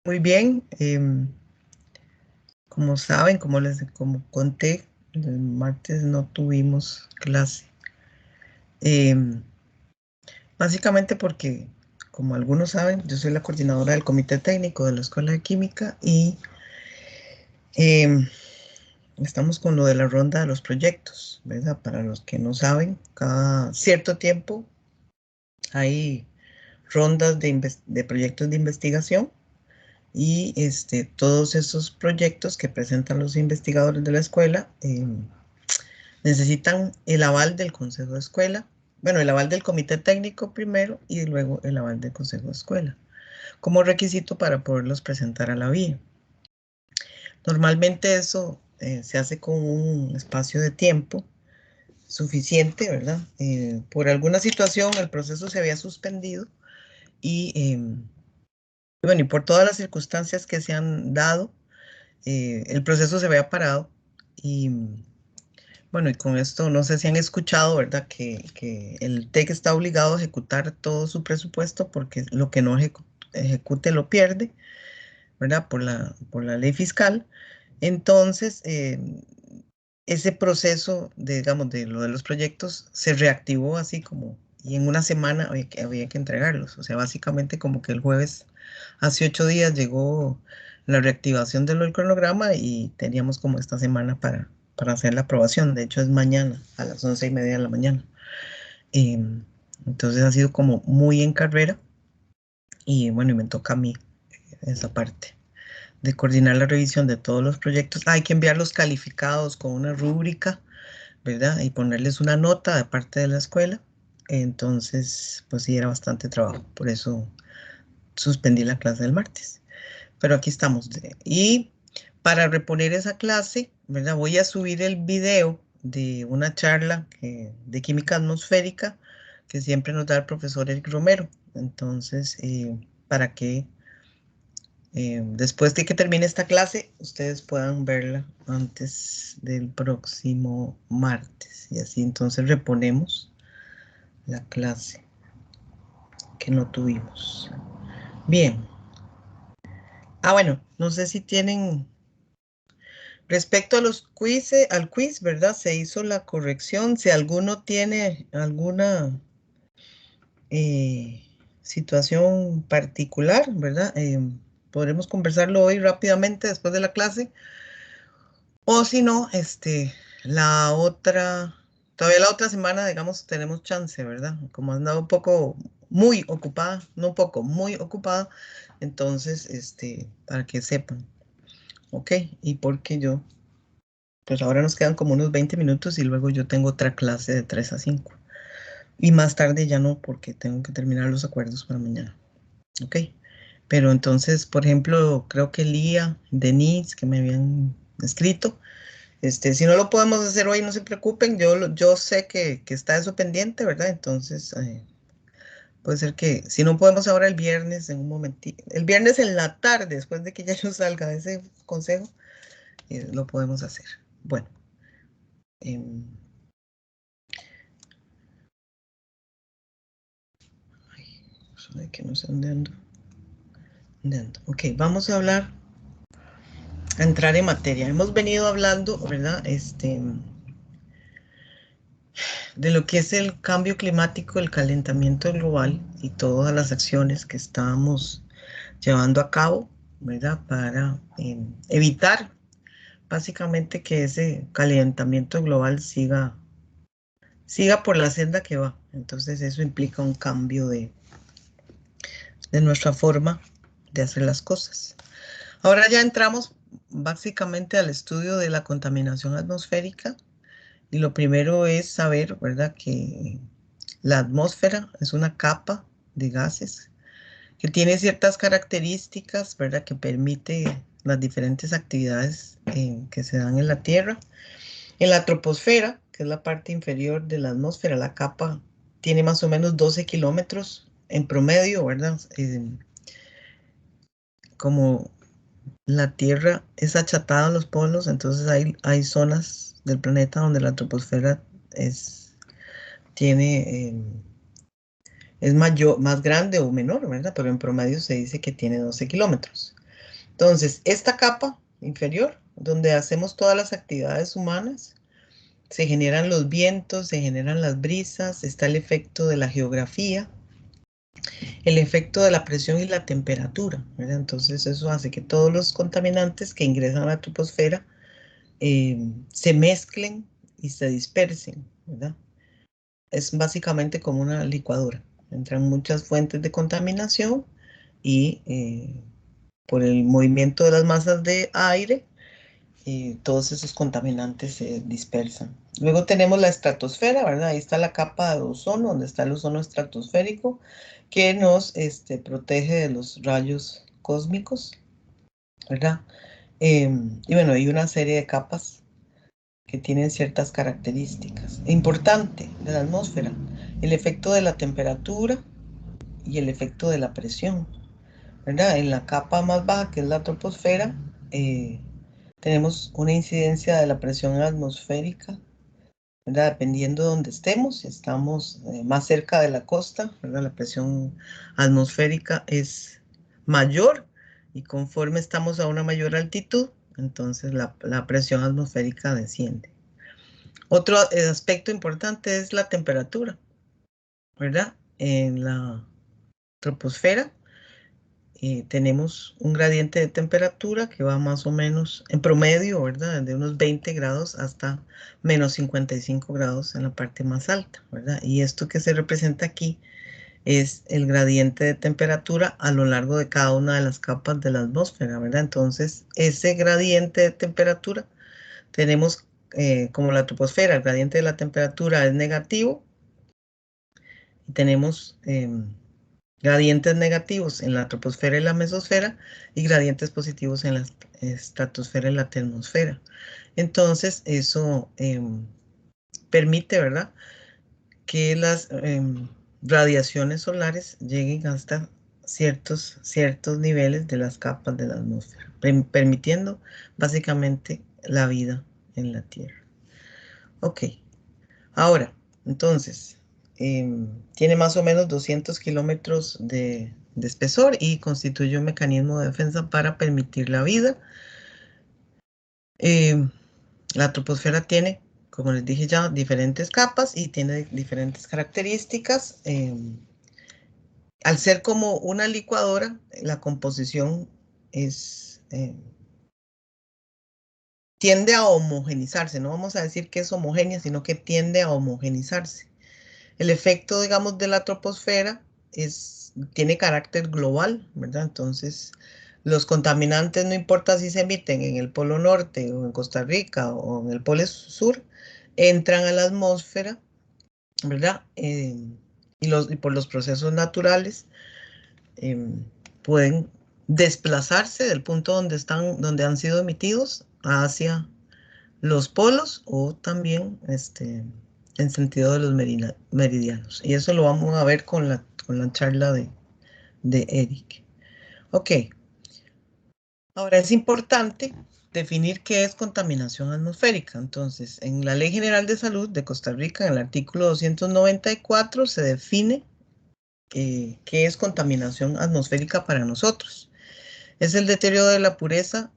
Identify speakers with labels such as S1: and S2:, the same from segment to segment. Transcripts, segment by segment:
S1: Muy bien, como saben, como conté, el martes no tuvimos clase. Em, Básicamente porque, como algunos saben, yo soy la coordinadora del comité técnico de la Escuela de Química y em, estamos con lo de la ronda de los proyectos, ¿verdad? Para los que no saben, cada cierto tiempo hay rondas de proyectos de investigación. Y todos esos proyectos que presentan los investigadores de la escuela necesitan el aval del consejo de escuela, bueno, el aval del comité técnico primero y luego el aval del consejo de escuela, como requisito para poderlos presentar a la vía. Normalmente eso se hace con un espacio de tiempo suficiente, ¿verdad? Por alguna situación el proceso se había suspendido y, bueno, y por todas las circunstancias que se han dado, el proceso se había parado y bueno, y con esto no sé si han escuchado, ¿verdad? Que el TEC está obligado a ejecutar todo su presupuesto porque lo que no ejecute lo pierde, ¿verdad? Por la ley fiscal. Entonces, ese proceso, digamos, de lo de los proyectos se reactivó así como, y en una semana había que entregarlos. O sea, básicamente como que el jueves, hace 8 días, llegó la reactivación del cronograma y teníamos como esta semana para hacer la aprobación. De hecho, es mañana a las 11:30 de la mañana. Entonces ha sido como muy en carrera y bueno, y me toca a mí esa parte de coordinar la revisión de todos los proyectos. Hay que enviarlos calificados con una rúbrica, ¿verdad? Y ponerles una nota de parte de la escuela. Entonces, pues sí, era bastante trabajo. Por eso suspendí la clase del martes. Pero aquí estamos. Y para reponer esa clase, ¿verdad? Voy a subir el video de una charla de química atmosférica que siempre nos da el profesor Eric Romero. Entonces, para que después de que termine esta clase, ustedes puedan verla antes del próximo martes. Y así entonces reponemos la clase que no tuvimos. Bien. Bueno, no sé si tienen. Respecto a los quizzes, al quiz, ¿verdad? Se hizo la corrección. Si alguno tiene alguna eh, situación particular, ¿verdad? Podremos conversarlo hoy rápidamente después de la clase. O si no, todavía la otra semana, digamos, tenemos chance, ¿verdad? Como he andado un poco muy ocupada, no un poco, muy ocupada, entonces, para que sepan, ¿ok? Y porque pues ahora nos quedan como unos 20 minutos y luego yo tengo otra clase de 3 a 5. Y más tarde ya no, porque tengo que terminar los acuerdos para mañana, ¿ok? Pero entonces, por ejemplo, creo que Lía, Denise, que me habían escrito, si no lo podemos hacer hoy, no se preocupen, yo sé que está eso pendiente, ¿verdad? Entonces, puede ser que si no podemos ahora el viernes, en un momentito, el viernes en la tarde, después de que ya yo salga de ese consejo, lo podemos hacer. Bueno, em, ay, que no sé dónde ando. ¿Dónde ando? Ok, vamos a entrar en materia. Hemos venido hablando, ¿verdad? De lo que es el cambio climático, el calentamiento global y todas las acciones que estamos llevando a cabo, ¿verdad? Para evitar básicamente que ese calentamiento global siga por la senda que va. Entonces eso implica un cambio de nuestra forma de hacer las cosas. Ahora ya entramos básicamente al estudio de la contaminación atmosférica y lo primero es saber, ¿verdad? Que la atmósfera es una capa de gases que tiene ciertas características, ¿verdad? Que permite las diferentes actividades que se dan en la Tierra. En la troposfera, que es la parte inferior de la atmósfera, la capa tiene más o menos 12 kilómetros en promedio, ¿verdad? Como la Tierra es achatada a los polos, entonces hay zonas del planeta donde la troposfera tiene, es mayor, más grande o menor, ¿verdad? Pero en promedio se dice que tiene 12 kilómetros. Entonces, esta capa inferior, donde hacemos todas las actividades humanas, se generan los vientos, se generan las brisas, está el efecto de la geografía, el efecto de la presión y la temperatura, ¿verdad? Entonces eso hace que todos los contaminantes que ingresan a la troposfera se mezclen y se dispersen, ¿verdad? Es básicamente como una licuadora. Entran muchas fuentes de contaminación y por el movimiento de las masas de aire, todos esos contaminantes se dispersan. Luego tenemos la estratosfera, ¿verdad? Ahí está la capa de ozono, donde está el ozono estratosférico, que nos protege de los rayos cósmicos, ¿verdad? Y bueno, hay una serie de capas que tienen ciertas características. Importante de la atmósfera, el efecto de la temperatura y el efecto de la presión, ¿verdad? En la capa más baja, que es la troposfera, tenemos una incidencia de la presión atmosférica, ¿verdad? Dependiendo de donde estemos, si estamos más cerca de la costa, ¿verdad? La presión atmosférica es mayor y conforme estamos a una mayor altitud, entonces la presión atmosférica desciende. Otro aspecto importante es la temperatura, ¿verdad? En la troposfera tenemos un gradiente de temperatura que va más o menos en promedio, ¿verdad? De unos 20 grados hasta menos 55 grados en la parte más alta, ¿verdad? Y esto que se representa aquí es el gradiente de temperatura a lo largo de cada una de las capas de la atmósfera, ¿verdad? Entonces, ese gradiente de temperatura tenemos como la troposfera, el gradiente de la temperatura es negativo y tenemos gradientes negativos en la troposfera y la mesosfera y gradientes positivos en la estratosfera y la termosfera. Entonces, eso permite, ¿verdad?, que las radiaciones solares lleguen hasta ciertos niveles de las capas de la atmósfera, permitiendo básicamente la vida en la Tierra. Ok, ahora, entonces, tiene más o menos 200 kilómetros de espesor y constituye un mecanismo de defensa para permitir la vida. La troposfera tiene, como les dije ya, diferentes capas y tiene diferentes características. Al ser como una licuadora, la composición tiende a homogenizarse. No vamos a decir que es homogénea, sino que tiende a homogenizarse. El efecto, digamos, de la troposfera tiene carácter global, ¿verdad? Entonces, los contaminantes, no importa si se emiten en el Polo Norte o en Costa Rica o en el Polo Sur, entran a la atmósfera, ¿verdad? Y por los procesos naturales pueden desplazarse del punto donde han sido emitidos hacia los polos o también en sentido de los meridianos. Y eso lo vamos a ver con la charla de Eric. Ok, ahora es importante definir qué es contaminación atmosférica. Entonces, en la Ley General de Salud de Costa Rica, en el artículo 294, se define qué es contaminación atmosférica para nosotros. Es el deterioro de la pureza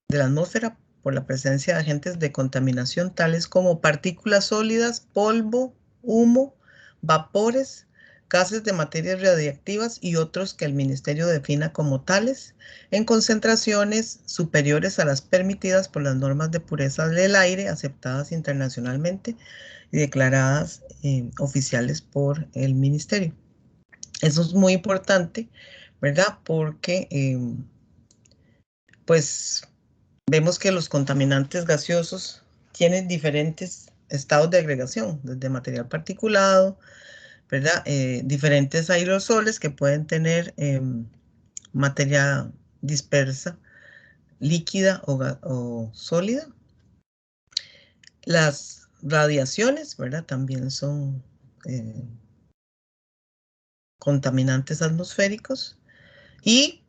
S1: de la atmósfera por la presencia de agentes de contaminación tales como partículas sólidas, polvo, humo, vapores, gases de materias radiactivas y otros que el Ministerio defina como tales, en concentraciones superiores a las permitidas por las normas de pureza del aire aceptadas internacionalmente y declaradas oficiales por el Ministerio. Eso es muy importante, ¿verdad? Porque pues vemos que los contaminantes gaseosos tienen diferentes estados de agregación, desde material particulado, ¿verdad? Diferentes aerosoles que pueden tener materia dispersa, líquida o sólida. Las radiaciones, ¿verdad? También son contaminantes atmosféricos. Y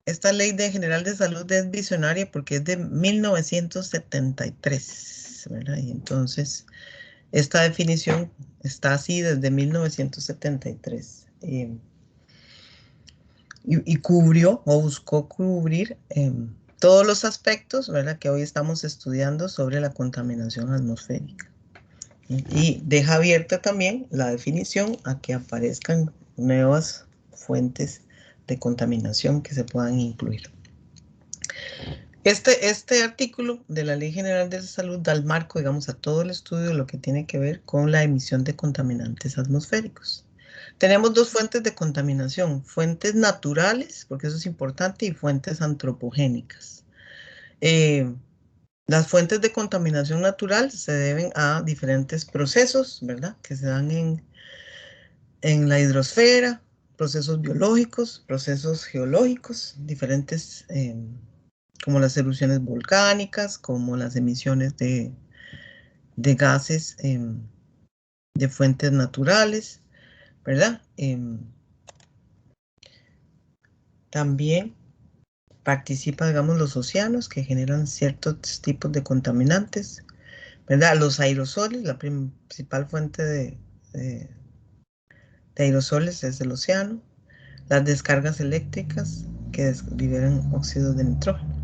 S1: esta ley general de salud es visionaria porque es de 1973, ¿verdad? Y entonces esta definición está así desde 1973. y cubrió o buscó cubrir todos los aspectos, ¿verdad?, que hoy estamos estudiando sobre la contaminación atmosférica. Y deja abierta también la definición a que aparezcan nuevas fuentes de contaminación que se puedan incluir. Este artículo de la Ley General de Salud da el marco, digamos, a todo el estudio de lo que tiene que ver con la emisión de contaminantes atmosféricos. Tenemos dos fuentes de contaminación, fuentes naturales, porque eso es importante, y fuentes antropogénicas. Las fuentes de contaminación natural se deben a diferentes procesos, ¿verdad?, que se dan en la hidrosfera, procesos biológicos, procesos geológicos, diferentes, como las erupciones volcánicas, como las emisiones de gases de fuentes naturales, ¿verdad? También participan, digamos, los océanos que generan ciertos tipos de contaminantes, ¿verdad? Los aerosoles, la principal fuente de aerosoles es el océano. Las descargas eléctricas que liberan óxidos de nitrógeno.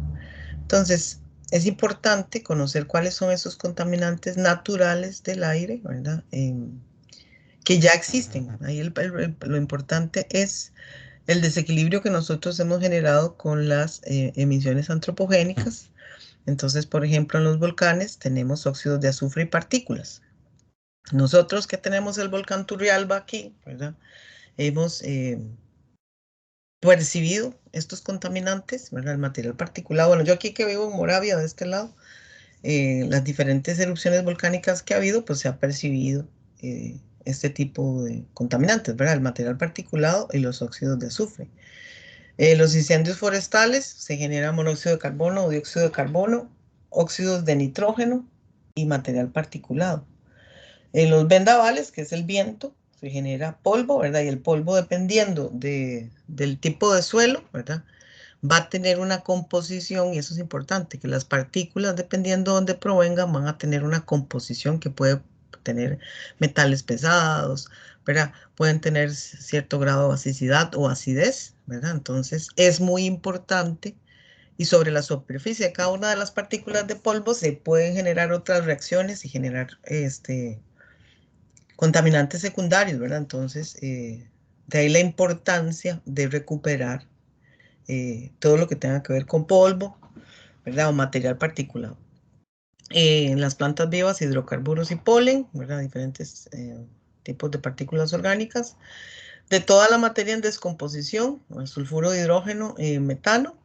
S1: Entonces, es importante conocer cuáles son esos contaminantes naturales del aire, ¿verdad? Que ya existen. Ahí lo importante es el desequilibrio que nosotros hemos generado con las emisiones antropogénicas. Entonces, por ejemplo, en los volcanes tenemos óxidos de azufre y partículas. Nosotros que tenemos el volcán Turrialba aquí, ¿verdad?, hemos percibido estos contaminantes, ¿verdad?, el material particulado. Bueno, yo aquí que vivo en Moravia, de este lado, las diferentes erupciones volcánicas que ha habido, pues se ha percibido este tipo de contaminantes, ¿verdad?, el material particulado y los óxidos de azufre. Los incendios forestales se genera monóxido de carbono o dióxido de carbono, óxidos de nitrógeno y material particulado. En los vendavales, que es el viento, se genera polvo, ¿verdad? Y el polvo, dependiendo del tipo de suelo, ¿verdad?, va a tener una composición, y eso es importante, que las partículas, dependiendo de dónde provengan, van a tener una composición que puede tener metales pesados, ¿verdad? Pueden tener cierto grado de basicidad o acidez, ¿verdad? Entonces, es muy importante. Y sobre la superficie de cada una de las partículas de polvo se pueden generar otras reacciones y generar contaminantes secundarios, ¿verdad? Entonces, de ahí la importancia de recuperar todo lo que tenga que ver con polvo, ¿verdad?, o material particulado. En las plantas vivas, hidrocarburos y polen, ¿verdad?, diferentes tipos de partículas orgánicas. De toda la materia en descomposición, el sulfuro de hidrógeno, metano,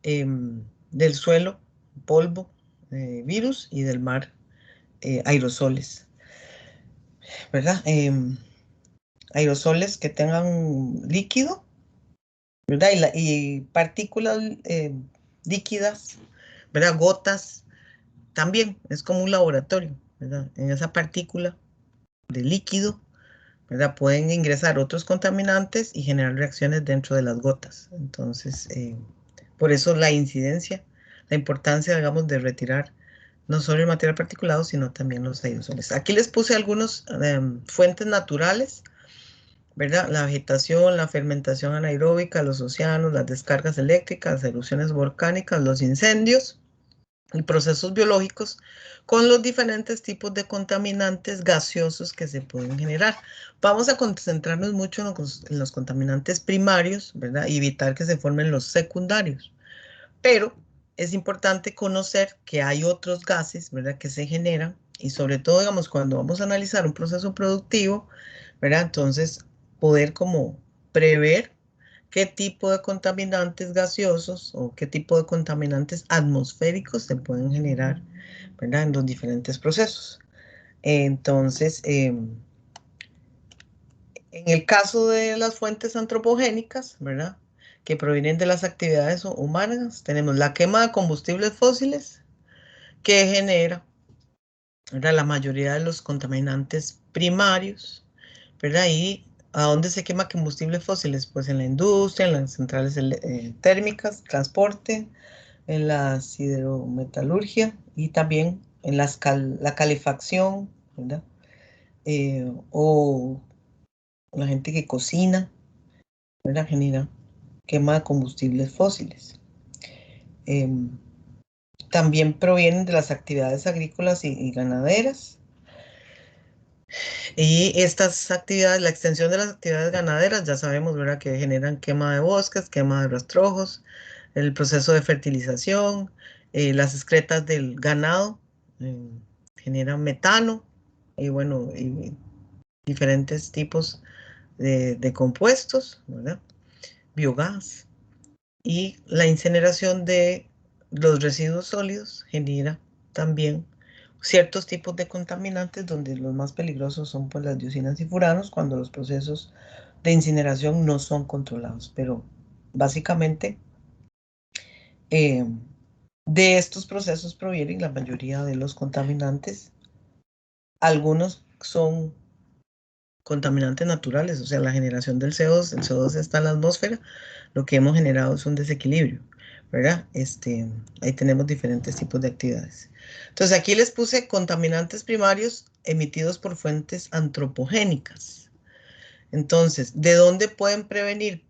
S1: del suelo, polvo, virus, y del mar, aerosoles, ¿verdad? Aerosoles que tengan líquido, ¿verdad? Y partículas líquidas, ¿verdad? Gotas, también es como un laboratorio, ¿verdad? En esa partícula de líquido, ¿verdad?, pueden ingresar otros contaminantes y generar reacciones dentro de las gotas. Entonces, por eso la incidencia, la importancia, digamos, de retirar no solo el material particulado, sino también los aerosoles. Aquí les puse algunas fuentes naturales, ¿verdad? La vegetación, la fermentación anaeróbica, los océanos, las descargas eléctricas, las erupciones volcánicas, los incendios y procesos biológicos, con los diferentes tipos de contaminantes gaseosos que se pueden generar. Vamos a concentrarnos mucho en los contaminantes primarios, ¿verdad?, y evitar que se formen los secundarios. Pero es importante conocer que hay otros gases, ¿verdad?, que se generan, y sobre todo, digamos, cuando vamos a analizar un proceso productivo, ¿verdad?, entonces poder como prever qué tipo de contaminantes gaseosos o qué tipo de contaminantes atmosféricos se pueden generar, ¿verdad?, en los diferentes procesos. Entonces, en el caso de las fuentes antropogénicas, ¿verdad?, que provienen de las actividades humanas, tenemos la quema de combustibles fósiles, que genera, ¿verdad?, la mayoría de los contaminantes primarios, ¿verdad? Y ¿a dónde se quema combustibles fósiles? Pues en la industria, en las centrales térmicas, transporte, en la siderometalurgia y también en la calefacción, ¿verdad? O la gente que cocina, ¿verdad?, genera quema de combustibles fósiles. También provienen de las actividades agrícolas y ganaderas. Y estas actividades, la extensión de las actividades ganaderas, ya sabemos, ¿verdad?, que generan quema de bosques, quema de rastrojos, el proceso de fertilización, las excretas del ganado generan metano y bueno, y diferentes tipos de compuestos, ¿verdad? Biogás. Y la incineración de los residuos sólidos genera también ciertos tipos de contaminantes, donde los más peligrosos son pues las dioxinas y furanos cuando los procesos de incineración no son controlados. Pero básicamente de estos procesos provienen la mayoría de los contaminantes. Algunos son contaminantes naturales, o sea, la generación del CO2, el CO2 está en la atmósfera, lo que hemos generado es un desequilibrio, ¿verdad? Ahí tenemos diferentes tipos de actividades. Entonces aquí les puse contaminantes primarios emitidos por fuentes antropogénicas. Entonces, ¿de dónde pueden provenir,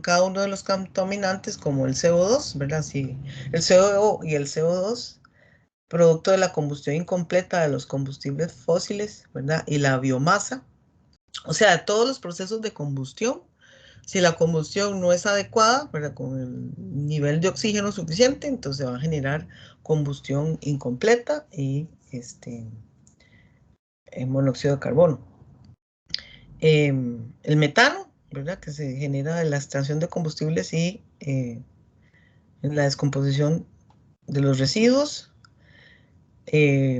S1: cada uno de los contaminantes, como el CO2, ¿verdad? Sí, el CO y el CO2, producto de la combustión incompleta de los combustibles fósiles, ¿verdad? Y la biomasa, o sea, todos los procesos de combustión. Si la combustión no es adecuada, ¿verdad?, con el nivel de oxígeno suficiente, entonces va a generar combustión incompleta y monóxido de carbono. El metano, ¿verdad?, que se genera de la extracción de combustibles y en la descomposición de los residuos.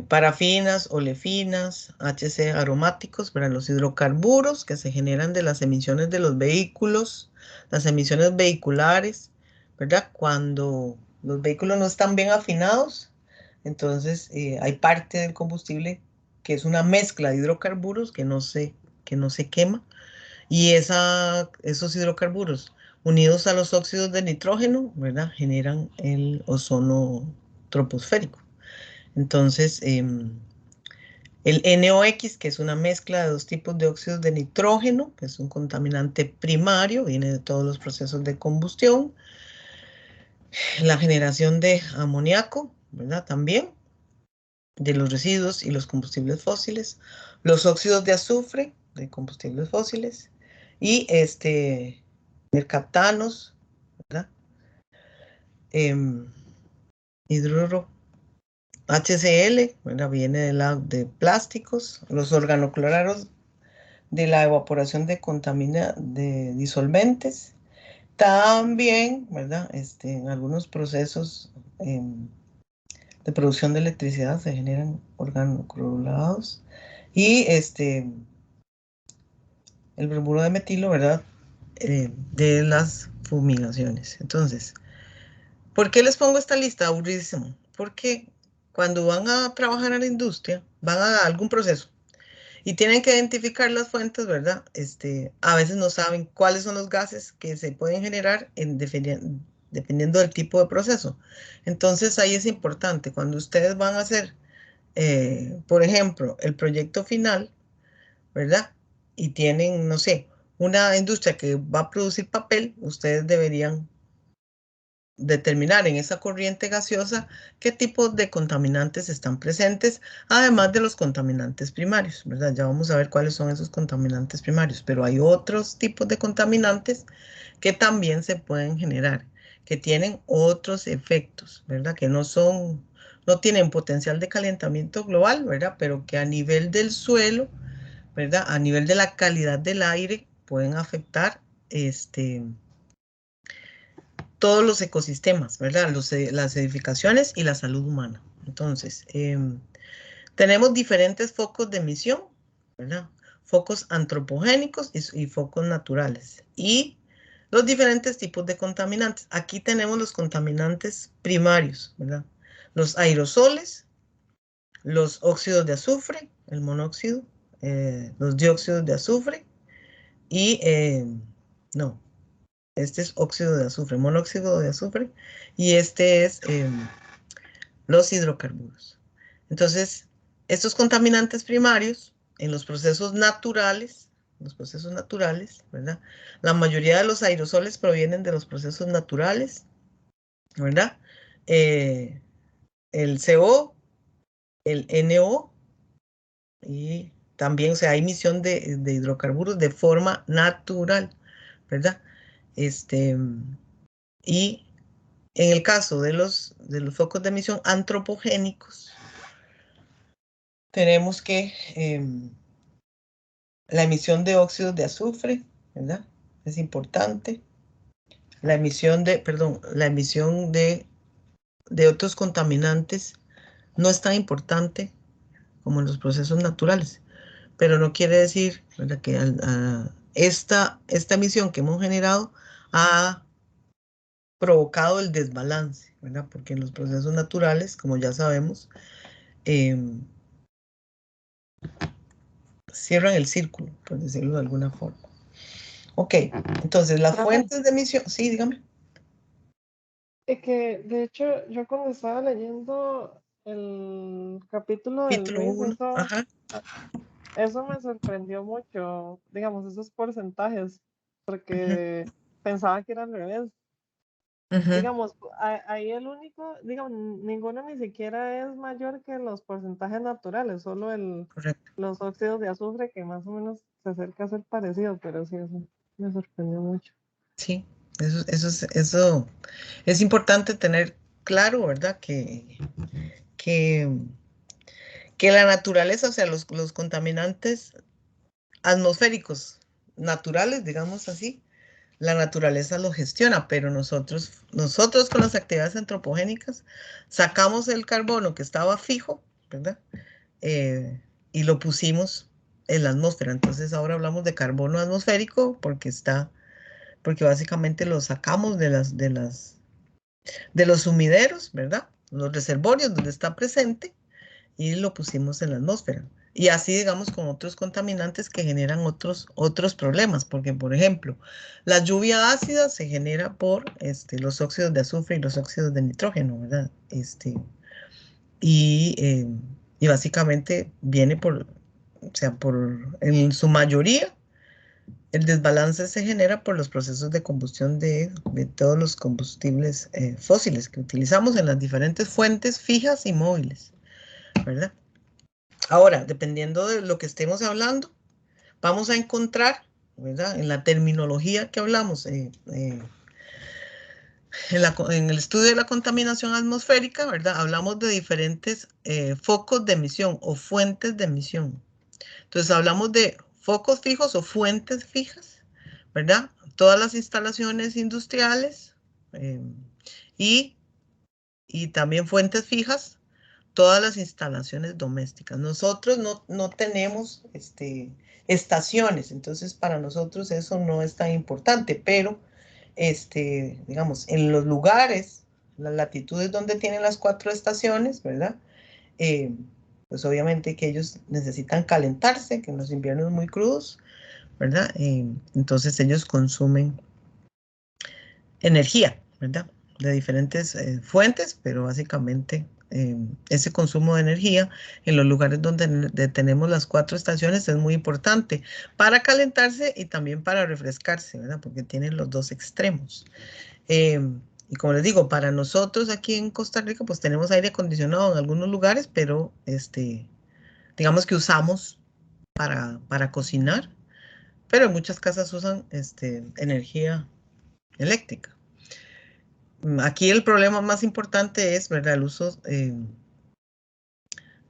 S1: Parafinas, olefinas, HC aromáticos, para los hidrocarburos que se generan de las emisiones de los vehículos, las emisiones vehiculares, ¿verdad? Cuando los vehículos no están bien afinados, entonces hay parte del combustible que es una mezcla de hidrocarburos que no se quema, y esos hidrocarburos unidos a los óxidos de nitrógeno, ¿verdad?, generan el ozono troposférico. Entonces, el NOx, que es una mezcla de dos tipos de óxidos de nitrógeno, que es un contaminante primario, viene de todos los procesos de combustión. La generación de amoníaco, ¿verdad?, también, de los residuos y los combustibles fósiles. Los óxidos de azufre, de combustibles fósiles. Y mercaptanos, ¿verdad? Hidruro HCl, ¿verdad?, viene de plásticos. Los organoclorados de la evaporación de disolventes. También, ¿verdad?, en algunos procesos de producción de electricidad se generan organoclorados. Y el bromuro de metilo, ¿verdad?, de las fumigaciones. Entonces, ¿por qué les pongo esta lista? Aburridísimo. Porque cuando van a trabajar en la industria, van a algún proceso y tienen que identificar las fuentes, ¿verdad? A veces no saben cuáles son los gases que se pueden generar dependiendo del tipo de proceso. Entonces ahí es importante, cuando ustedes van a hacer, por ejemplo, el proyecto final, ¿verdad? Y tienen, no sé, una industria que va a producir papel, ustedes deberían determinar en esa corriente gaseosa qué tipos de contaminantes están presentes, además de los contaminantes primarios, ¿verdad? Ya vamos a ver cuáles son esos contaminantes primarios, pero hay otros tipos de contaminantes que también se pueden generar, que tienen otros efectos, ¿verdad? Que no tienen potencial de calentamiento global, ¿verdad? Pero que a nivel del suelo, ¿verdad?, a nivel de la calidad del aire, pueden afectar todos los ecosistemas, ¿verdad? Las edificaciones y la salud humana. Entonces, tenemos diferentes focos de emisión, ¿verdad? Focos antropogénicos y focos naturales. Y los diferentes tipos de contaminantes. Aquí tenemos los contaminantes primarios, ¿verdad? Los aerosoles, los óxidos de azufre, el monóxido, los dióxidos de azufre y, no, este es óxido de azufre, monóxido de azufre, y este es los hidrocarburos. Entonces, estos contaminantes primarios en los procesos naturales, los procesos naturales, ¿verdad? La mayoría de los aerosoles provienen de los procesos naturales, ¿verdad? El CO, el NO y también, o sea, hay emisión de hidrocarburos de forma natural, ¿verdad? Y en el caso de los focos de emisión antropogénicos, tenemos que la emisión de óxidos de azufre, ¿verdad? Es importante. La emisión de otros contaminantes no es tan importante como en los procesos naturales, pero no quiere decir, ¿verdad?, que esta emisión que hemos generado ha provocado el desbalance, ¿verdad? Porque en los procesos naturales, como ya sabemos, cierran el círculo, por decirlo de alguna forma. Ok, entonces las
S2: Profe,
S1: fuentes de emisión, sí, dígame.
S2: que de hecho yo cuando estaba leyendo el capítulo de
S1: Capítulo
S2: Luis,
S1: 1, ajá,
S2: eso me sorprendió mucho, digamos, esos porcentajes,
S1: ujú,
S2: porque pensaba que era al revés.
S1: ujú,
S2: Digamos, ahí el único, digamos, ninguno ni siquiera es mayor que los porcentajes naturales, solo
S1: correcto,
S2: los óxidos de azufre que más o menos se acerca a ser parecido, pero sí, eso me sorprendió mucho.
S1: sí, eso es importante tener claro, ¿verdad? Que, que la naturaleza, o sea, los contaminantes atmosféricos naturales, digamos así, la naturaleza los gestiona, pero nosotros con las actividades antropogénicas sacamos el carbono que estaba fijo, ¿verdad? Y lo pusimos en la atmósfera. Entonces ahora hablamos de carbono atmosférico porque básicamente lo sacamos de los sumideros, ¿verdad? Los reservorios donde está presente y lo pusimos en la atmósfera. Y así, digamos, con otros contaminantes que generan otros problemas, porque, por ejemplo, la lluvia ácida se genera por los óxidos de azufre y los óxidos de nitrógeno, ¿verdad? Y, eh, y básicamente viene o sea, en su mayoría, el desbalance se genera por los procesos de combustión de todos los combustibles fósiles que utilizamos en las diferentes fuentes fijas y móviles, ¿verdad? Ahora, dependiendo de lo que estemos hablando, vamos a encontrar, ¿verdad? En la terminología que hablamos, en el estudio de la contaminación atmosférica, ¿verdad? Hablamos de diferentes focos de emisión o fuentes de emisión. Entonces, hablamos de focos fijos o fuentes fijas, ¿verdad? Todas las instalaciones industriales eh, y, y también fuentes fijas, todas las instalaciones domésticas. Nosotros no tenemos estaciones, entonces para nosotros eso no es tan importante, pero digamos, en los lugares, las latitudes donde tienen las 4 estaciones, ¿verdad? Eh, pues obviamente que ellos necesitan calentarse, que en los inviernos muy crudos, ¿verdad? Entonces ellos consumen energía, ¿verdad? De diferentes fuentes, pero básicamente ese consumo de energía en los lugares donde tenemos las 4 estaciones es muy importante para calentarse y también para refrescarse, ¿verdad? Porque tienen los dos extremos. Eh, y como les digo, para nosotros aquí en Costa Rica, pues tenemos aire acondicionado en algunos lugares, pero digamos que usamos para cocinar, pero en muchas casas usan energía eléctrica. Aquí el problema más importante es, ¿verdad?, el uso de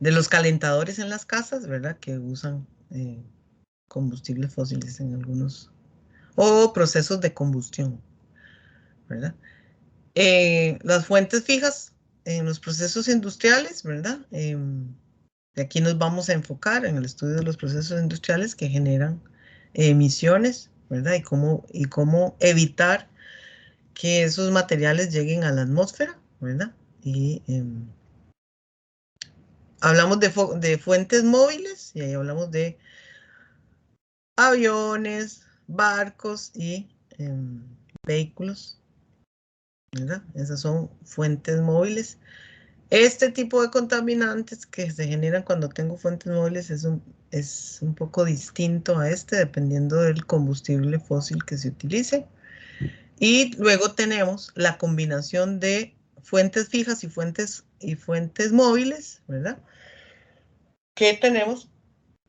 S1: los calentadores en las casas, ¿verdad?, que usan combustibles fósiles en algunos, o procesos de combustión, ¿verdad? Las fuentes fijas en los procesos industriales, ¿verdad? De aquí nos vamos a enfocar en el estudio de los procesos industriales que generan emisiones, ¿verdad? Y cómo evitar que esos materiales lleguen a la atmósfera, ¿verdad? Y hablamos de fuentes móviles y ahí hablamos de aviones, barcos y vehículos, ¿verdad? Esas son fuentes móviles. Este tipo de contaminantes que se generan cuando tengo fuentes móviles es un poco distinto a este, dependiendo del combustible fósil que se utilice. Y luego tenemos la combinación de fuentes fijas y fuentes móviles, ¿verdad? Que tenemos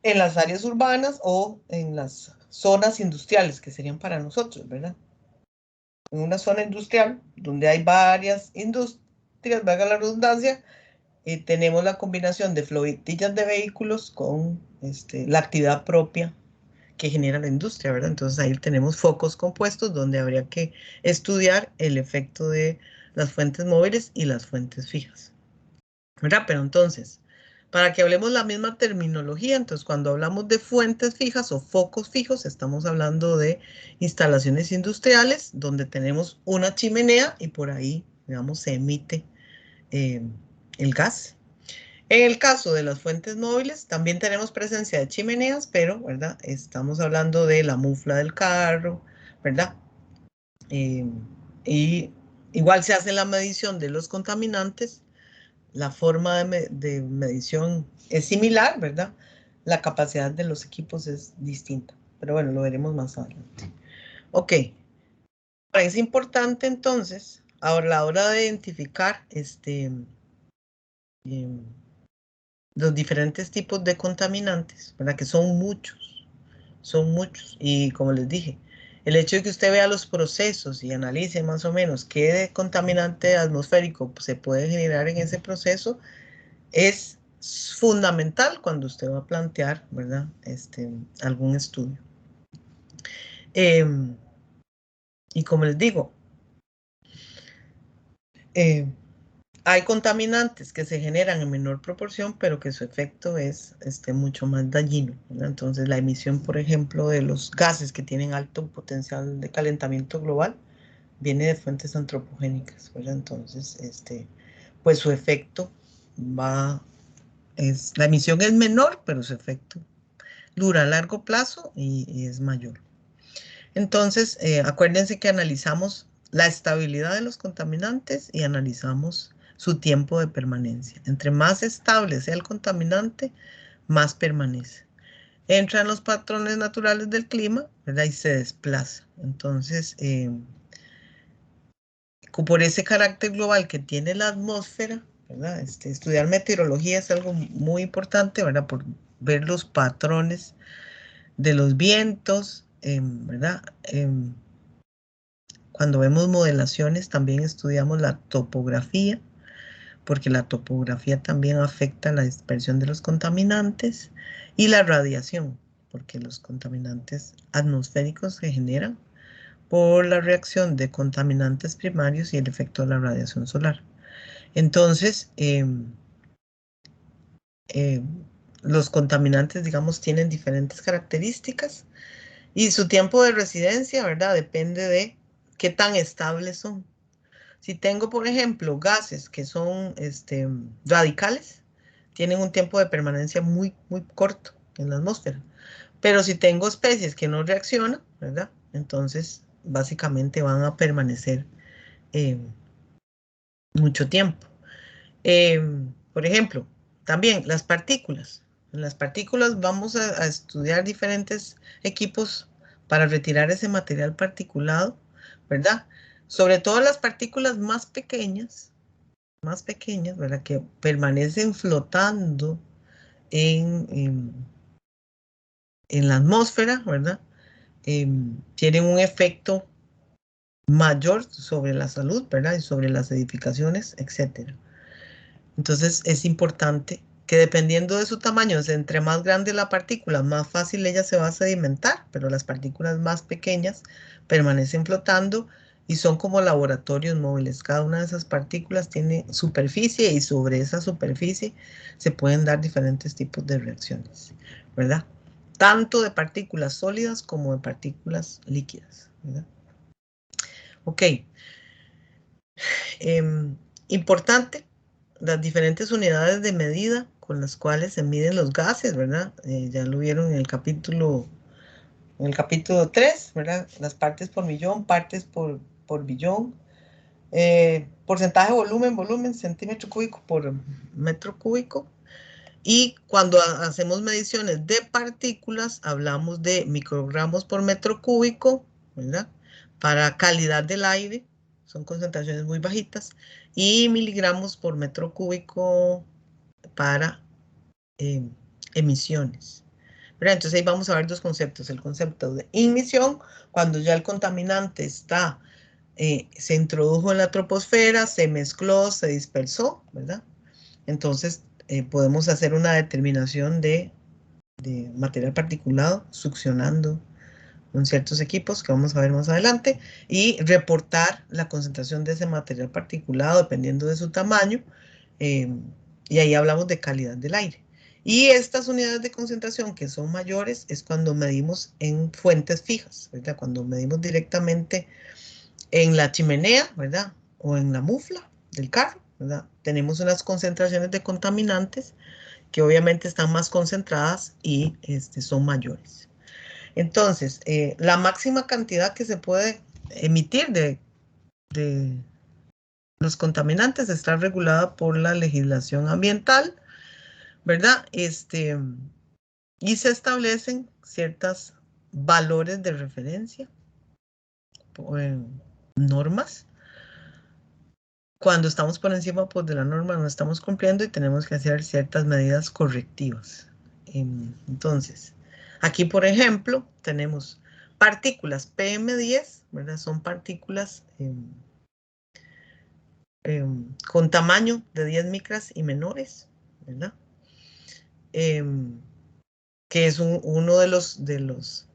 S1: en las áreas urbanas o en las zonas industriales, que serían para nosotros, ¿verdad? En una zona industrial donde hay varias industrias, valga la redundancia, tenemos la combinación de flotillas de vehículos con la actividad propia que genera la industria, ¿verdad? Entonces ahí tenemos focos compuestos donde habría que estudiar el efecto de las fuentes móviles y las fuentes fijas, ¿verdad? Pero entonces, para que hablemos la misma terminología, entonces cuando hablamos de fuentes fijas o focos fijos, estamos hablando de instalaciones industriales donde tenemos una chimenea y por ahí, digamos, se emite el gas. En el caso de las fuentes móviles, también tenemos presencia de chimeneas, pero, ¿verdad? Estamos hablando de la mufla del carro, ¿verdad? Y igual se hace la medición de los contaminantes, la forma de medición es similar, ¿verdad? La capacidad de los equipos es distinta, pero bueno, lo veremos más adelante. Ok, es importante entonces, a la hora de identificar los diferentes tipos de contaminantes, ¿verdad? Que son muchos. Y como les dije, el hecho de que usted vea los procesos y analice más o menos qué contaminante atmosférico se puede generar en ese proceso es fundamental cuando usted va a plantear, ¿verdad? Algún estudio. Y como les digo, hay contaminantes que se generan en menor proporción, pero que su efecto es mucho más dañino, ¿verdad? Entonces, la emisión, por ejemplo, de los gases que tienen alto potencial de calentamiento global viene de fuentes antropogénicas, ¿verdad? Entonces, pues su efecto la emisión es menor, pero su efecto dura a largo plazo y es mayor. Entonces, acuérdense que analizamos la estabilidad de los contaminantes y analizamos su tiempo de permanencia. Entre más estable sea el contaminante, más permanece. Entra en los patrones naturales del clima, ¿verdad? Y se desplaza. Entonces, por ese carácter global que tiene la atmósfera, ¿verdad? Estudiar meteorología es algo muy importante, ¿verdad? Por ver los patrones de los vientos, ¿verdad? Cuando vemos modelaciones también estudiamos la topografía, porque la topografía también afecta la dispersión de los contaminantes y la radiación, porque los contaminantes atmosféricos se generan por la reacción de contaminantes primarios y el efecto de la radiación solar. Entonces, los contaminantes, digamos, tienen diferentes características y su tiempo de residencia, ¿verdad? Depende de qué tan estables son. Si tengo, por ejemplo, gases que son radicales, tienen un tiempo de permanencia muy, muy corto en la atmósfera. Pero si tengo especies que no reaccionan, ¿verdad? Entonces, básicamente van a permanecer eh, mucho tiempo. Por ejemplo, también las partículas. En las partículas vamos a estudiar diferentes equipos para retirar ese material particulado, ¿verdad? Sobre todo las partículas más pequeñas, ¿verdad? Que permanecen flotando en la atmósfera, ¿verdad? Tienen un efecto mayor sobre la salud, ¿verdad? Y sobre las edificaciones, etcétera. Entonces es importante que dependiendo de su tamaño, entre más grande la partícula, más fácil ella se va a sedimentar, pero las partículas más pequeñas permanecen flotando y son como laboratorios móviles. Cada una de esas partículas tiene superficie y sobre esa superficie se pueden dar diferentes tipos de reacciones, ¿verdad? Tanto de partículas sólidas como de partículas líquidas, ¿verdad? Ok. Importante, las diferentes unidades de medida con las cuales se miden los gases, ¿verdad? Ya lo vieron en el capítulo 3, ¿verdad? Las partes por millón, partes por billón, porcentaje volumen, centímetro cúbico por metro cúbico. Y cuando hacemos mediciones de partículas, hablamos de microgramos por metro cúbico, ¿verdad? Para calidad del aire, son concentraciones muy bajitas, y miligramos por metro cúbico para emisiones. ¿Verdad? Entonces ahí vamos a ver dos conceptos. El concepto de emisión, cuando ya el contaminante está, se introdujo en la troposfera, se mezcló, se dispersó, ¿verdad? Entonces podemos hacer una determinación de material particulado succionando con ciertos equipos que vamos a ver más adelante y reportar la concentración de ese material particulado dependiendo de su tamaño, eh, y ahí hablamos de calidad del aire. Y estas unidades de concentración que son mayores es cuando medimos en fuentes fijas, ¿verdad? Cuando medimos directamente en la chimenea, ¿verdad? O en la mufla del carro, ¿verdad? Tenemos unas concentraciones de contaminantes que obviamente están más concentradas y son mayores. Entonces, la máxima cantidad que se puede emitir de los contaminantes está regulada por la legislación ambiental, ¿verdad? Y se establecen ciertos valores de referencia, normas. Cuando estamos por encima pues, de la norma no estamos cumpliendo y tenemos que hacer ciertas medidas correctivas. Entonces, aquí por ejemplo tenemos partículas PM10, ¿verdad? Son partículas con tamaño de 10 micras y menores, ¿verdad? Que es uno de los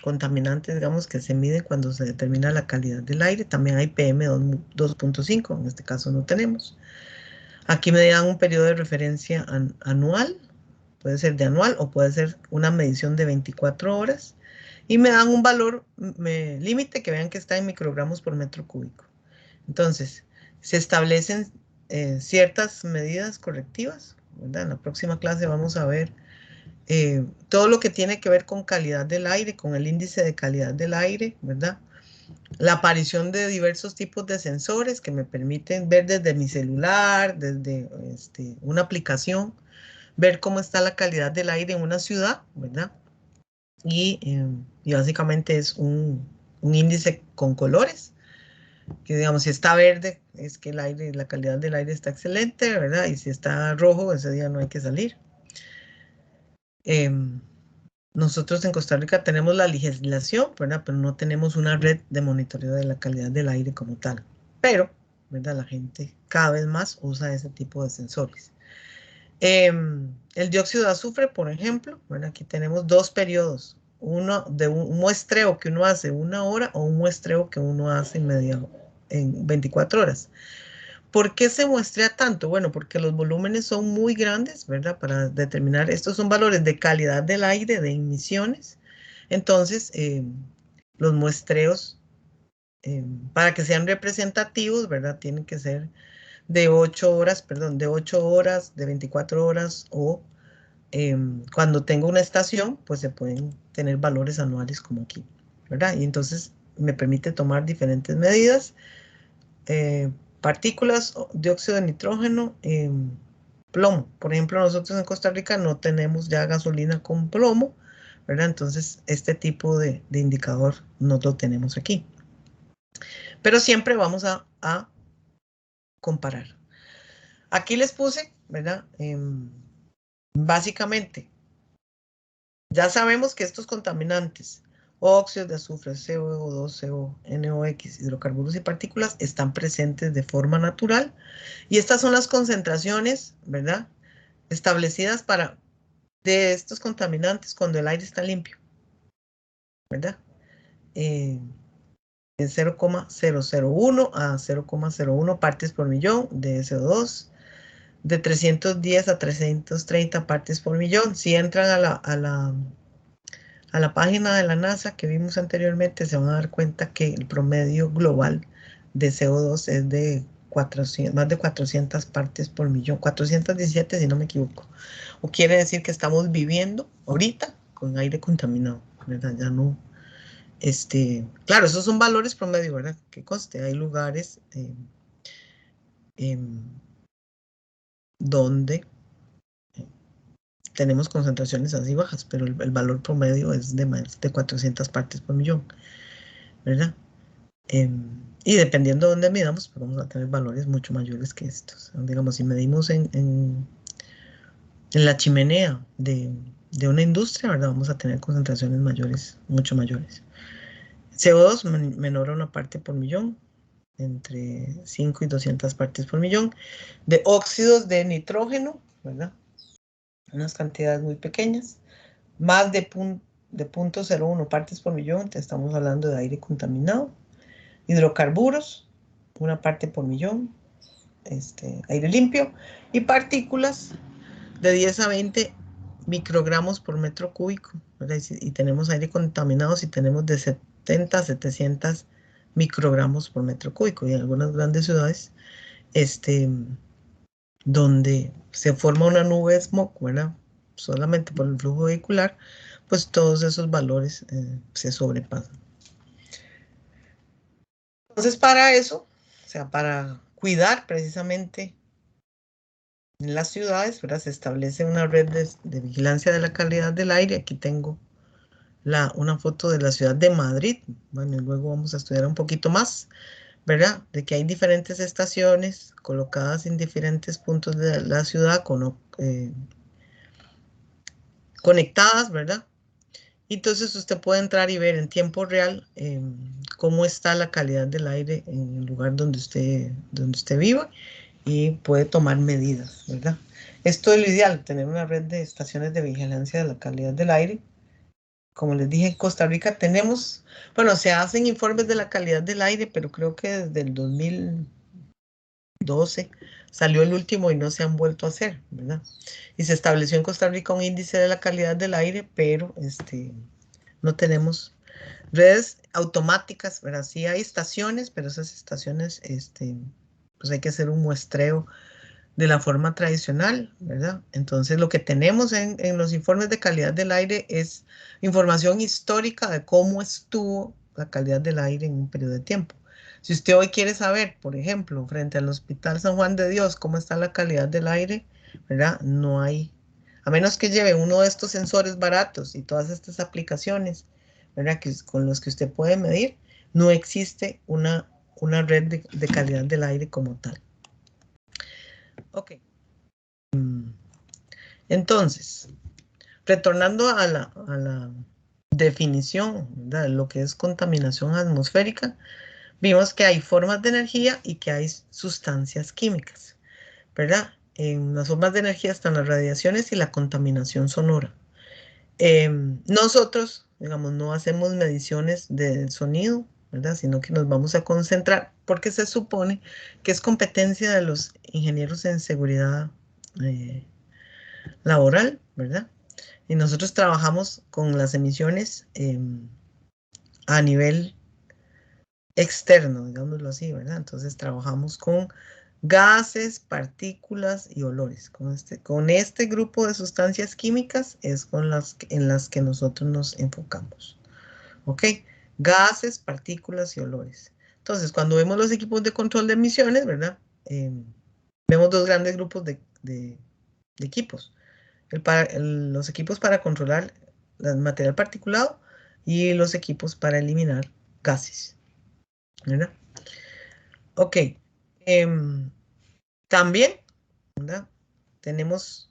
S1: contaminantes, digamos, que se mide cuando se determina la calidad del aire. También hay PM2.5, en este caso no tenemos. Aquí me dan un periodo de referencia anual, puede ser de anual o puede ser una medición de 24 horas. Y me dan un valor límite que vean que está en microgramos por metro cúbico. Entonces, se establecen ciertas medidas correctivas, ¿verdad? En la próxima clase vamos a ver todo lo que tiene que ver con calidad del aire, con el índice de calidad del aire, ¿verdad? La aparición de diversos tipos de sensores que me permiten ver desde mi celular, desde una aplicación, ver cómo está la calidad del aire en una ciudad, ¿verdad? Y básicamente es un índice con colores, que digamos, si está verde, es que la calidad del aire está excelente, ¿verdad? Y si está rojo, ese día no hay que salir. Nosotros en Costa Rica tenemos la legislación, ¿verdad? Pero no tenemos una red de monitoreo de la calidad del aire como tal. Pero, ¿verdad? La gente cada vez más usa ese tipo de sensores. El dióxido de azufre, por ejemplo, ¿verdad? Aquí tenemos dos periodos. Uno de un muestreo que uno hace 1 hora o un muestreo que uno hace en 24 horas. ¿Por qué se muestrea tanto? Bueno, porque los volúmenes son muy grandes, ¿verdad? Para determinar, estos son valores de calidad del aire, de emisiones. Entonces, los muestreos, para que sean representativos, ¿verdad? Tienen que ser de 8 horas, perdón, de 8 horas, de 24 horas o cuando tengo una estación, pues se pueden tener valores anuales como aquí, ¿verdad? Y entonces me permite tomar diferentes medidas. Partículas, dióxido de nitrógeno, plomo. Por ejemplo, nosotros en Costa Rica no tenemos ya gasolina con plomo, ¿verdad? Entonces, este tipo de indicador no lo tenemos aquí. Pero siempre vamos a comparar. Aquí les puse, ¿verdad? Básicamente, ya sabemos que estos contaminantes, óxidos de azufre, CO2, CO, NOx, hidrocarburos y partículas, están presentes de forma natural. Y estas son las concentraciones, ¿verdad? Establecidas de estos contaminantes cuando el aire está limpio, ¿verdad? De 0,001 a 0,01 partes por millón de CO2, de 310 a 330 partes por millón. Si entran a la página de la NASA que vimos anteriormente, se van a dar cuenta que el promedio global de CO2 es de más de 400 partes por millón, 417 si no me equivoco. O quiere decir que estamos viviendo ahorita con aire contaminado, ¿verdad? Ya no, claro, esos son valores promedio, ¿verdad? Que conste, hay lugares donde tenemos concentraciones así bajas, pero el valor promedio es de más de 400 partes por millón, ¿verdad? Y dependiendo de dónde midamos, pues vamos a tener valores mucho mayores que estos. Digamos, si medimos en la chimenea de una industria, ¿verdad? Vamos a tener concentraciones mayores, mucho mayores. CO2 menor a 1 parte por millón, entre 5 y 200 partes por millón. De óxidos de nitrógeno, ¿verdad? Unas cantidades muy pequeñas. Más de 0.01 partes por millón, te estamos hablando de aire contaminado. Hidrocarburos, 1 parte por millón, aire limpio. Y partículas de 10 a 20 microgramos por metro cúbico, ¿verdad? Y tenemos aire contaminado si tenemos de 70 a 700 microgramos por metro cúbico. Y en algunas grandes ciudades, donde se forma una nube de smog, ¿verdad? Solamente por el flujo vehicular, pues todos esos valores se sobrepasan. Entonces, para eso, o sea, para cuidar precisamente en las ciudades, ¿verdad? Se establece una red de vigilancia de la calidad del aire. Aquí tengo una foto de la ciudad de Madrid. Bueno, y luego vamos a estudiar un poquito más, ¿verdad? De que hay diferentes estaciones colocadas en diferentes puntos de la ciudad conectadas, ¿verdad? Entonces usted puede entrar y ver en tiempo real cómo está la calidad del aire en el lugar donde usted vive y puede tomar medidas, ¿verdad? Esto es lo ideal, tener una red de estaciones de vigilancia de la calidad del aire. Como les dije, en Costa Rica tenemos, bueno, se hacen informes de la calidad del aire, pero creo que desde el 2012 salió el último y no se han vuelto a hacer, ¿verdad? Y se estableció en Costa Rica un índice de la calidad del aire, pero no tenemos redes automáticas, ¿verdad? Sí hay estaciones, pero esas estaciones, pues hay que hacer un muestreo de la forma tradicional, ¿verdad? Entonces, lo que tenemos en los informes de calidad del aire es información histórica de cómo estuvo la calidad del aire en un periodo de tiempo. Si usted hoy quiere saber, por ejemplo, frente al Hospital San Juan de Dios, cómo está la calidad del aire, ¿verdad? No hay, a menos que lleve uno de estos sensores baratos y todas estas aplicaciones, ¿verdad? Con los que usted puede medir, no existe una red de calidad del aire como tal. Ok. Entonces, retornando a la definición, ¿verdad? De lo que es contaminación atmosférica, vimos que hay formas de energía y que hay sustancias químicas, ¿verdad? En las formas de energía están las radiaciones y la contaminación sonora. Nosotros, digamos, no hacemos mediciones del sonido, ¿verdad? Sino que nos vamos a concentrar porque se supone que es competencia de los ingenieros en seguridad laboral, ¿verdad? Y nosotros trabajamos con las emisiones a nivel externo, digámoslo así, ¿verdad? Entonces trabajamos con gases, partículas y olores. Con este grupo de sustancias químicas es en las que nosotros nos enfocamos. ¿Ok? Gases, partículas y olores. Entonces, cuando vemos los equipos de control de emisiones, ¿verdad? Vemos dos grandes grupos de equipos. Los equipos para controlar el material particulado y los equipos para eliminar gases, ¿verdad? Ok. También, ¿verdad? Tenemos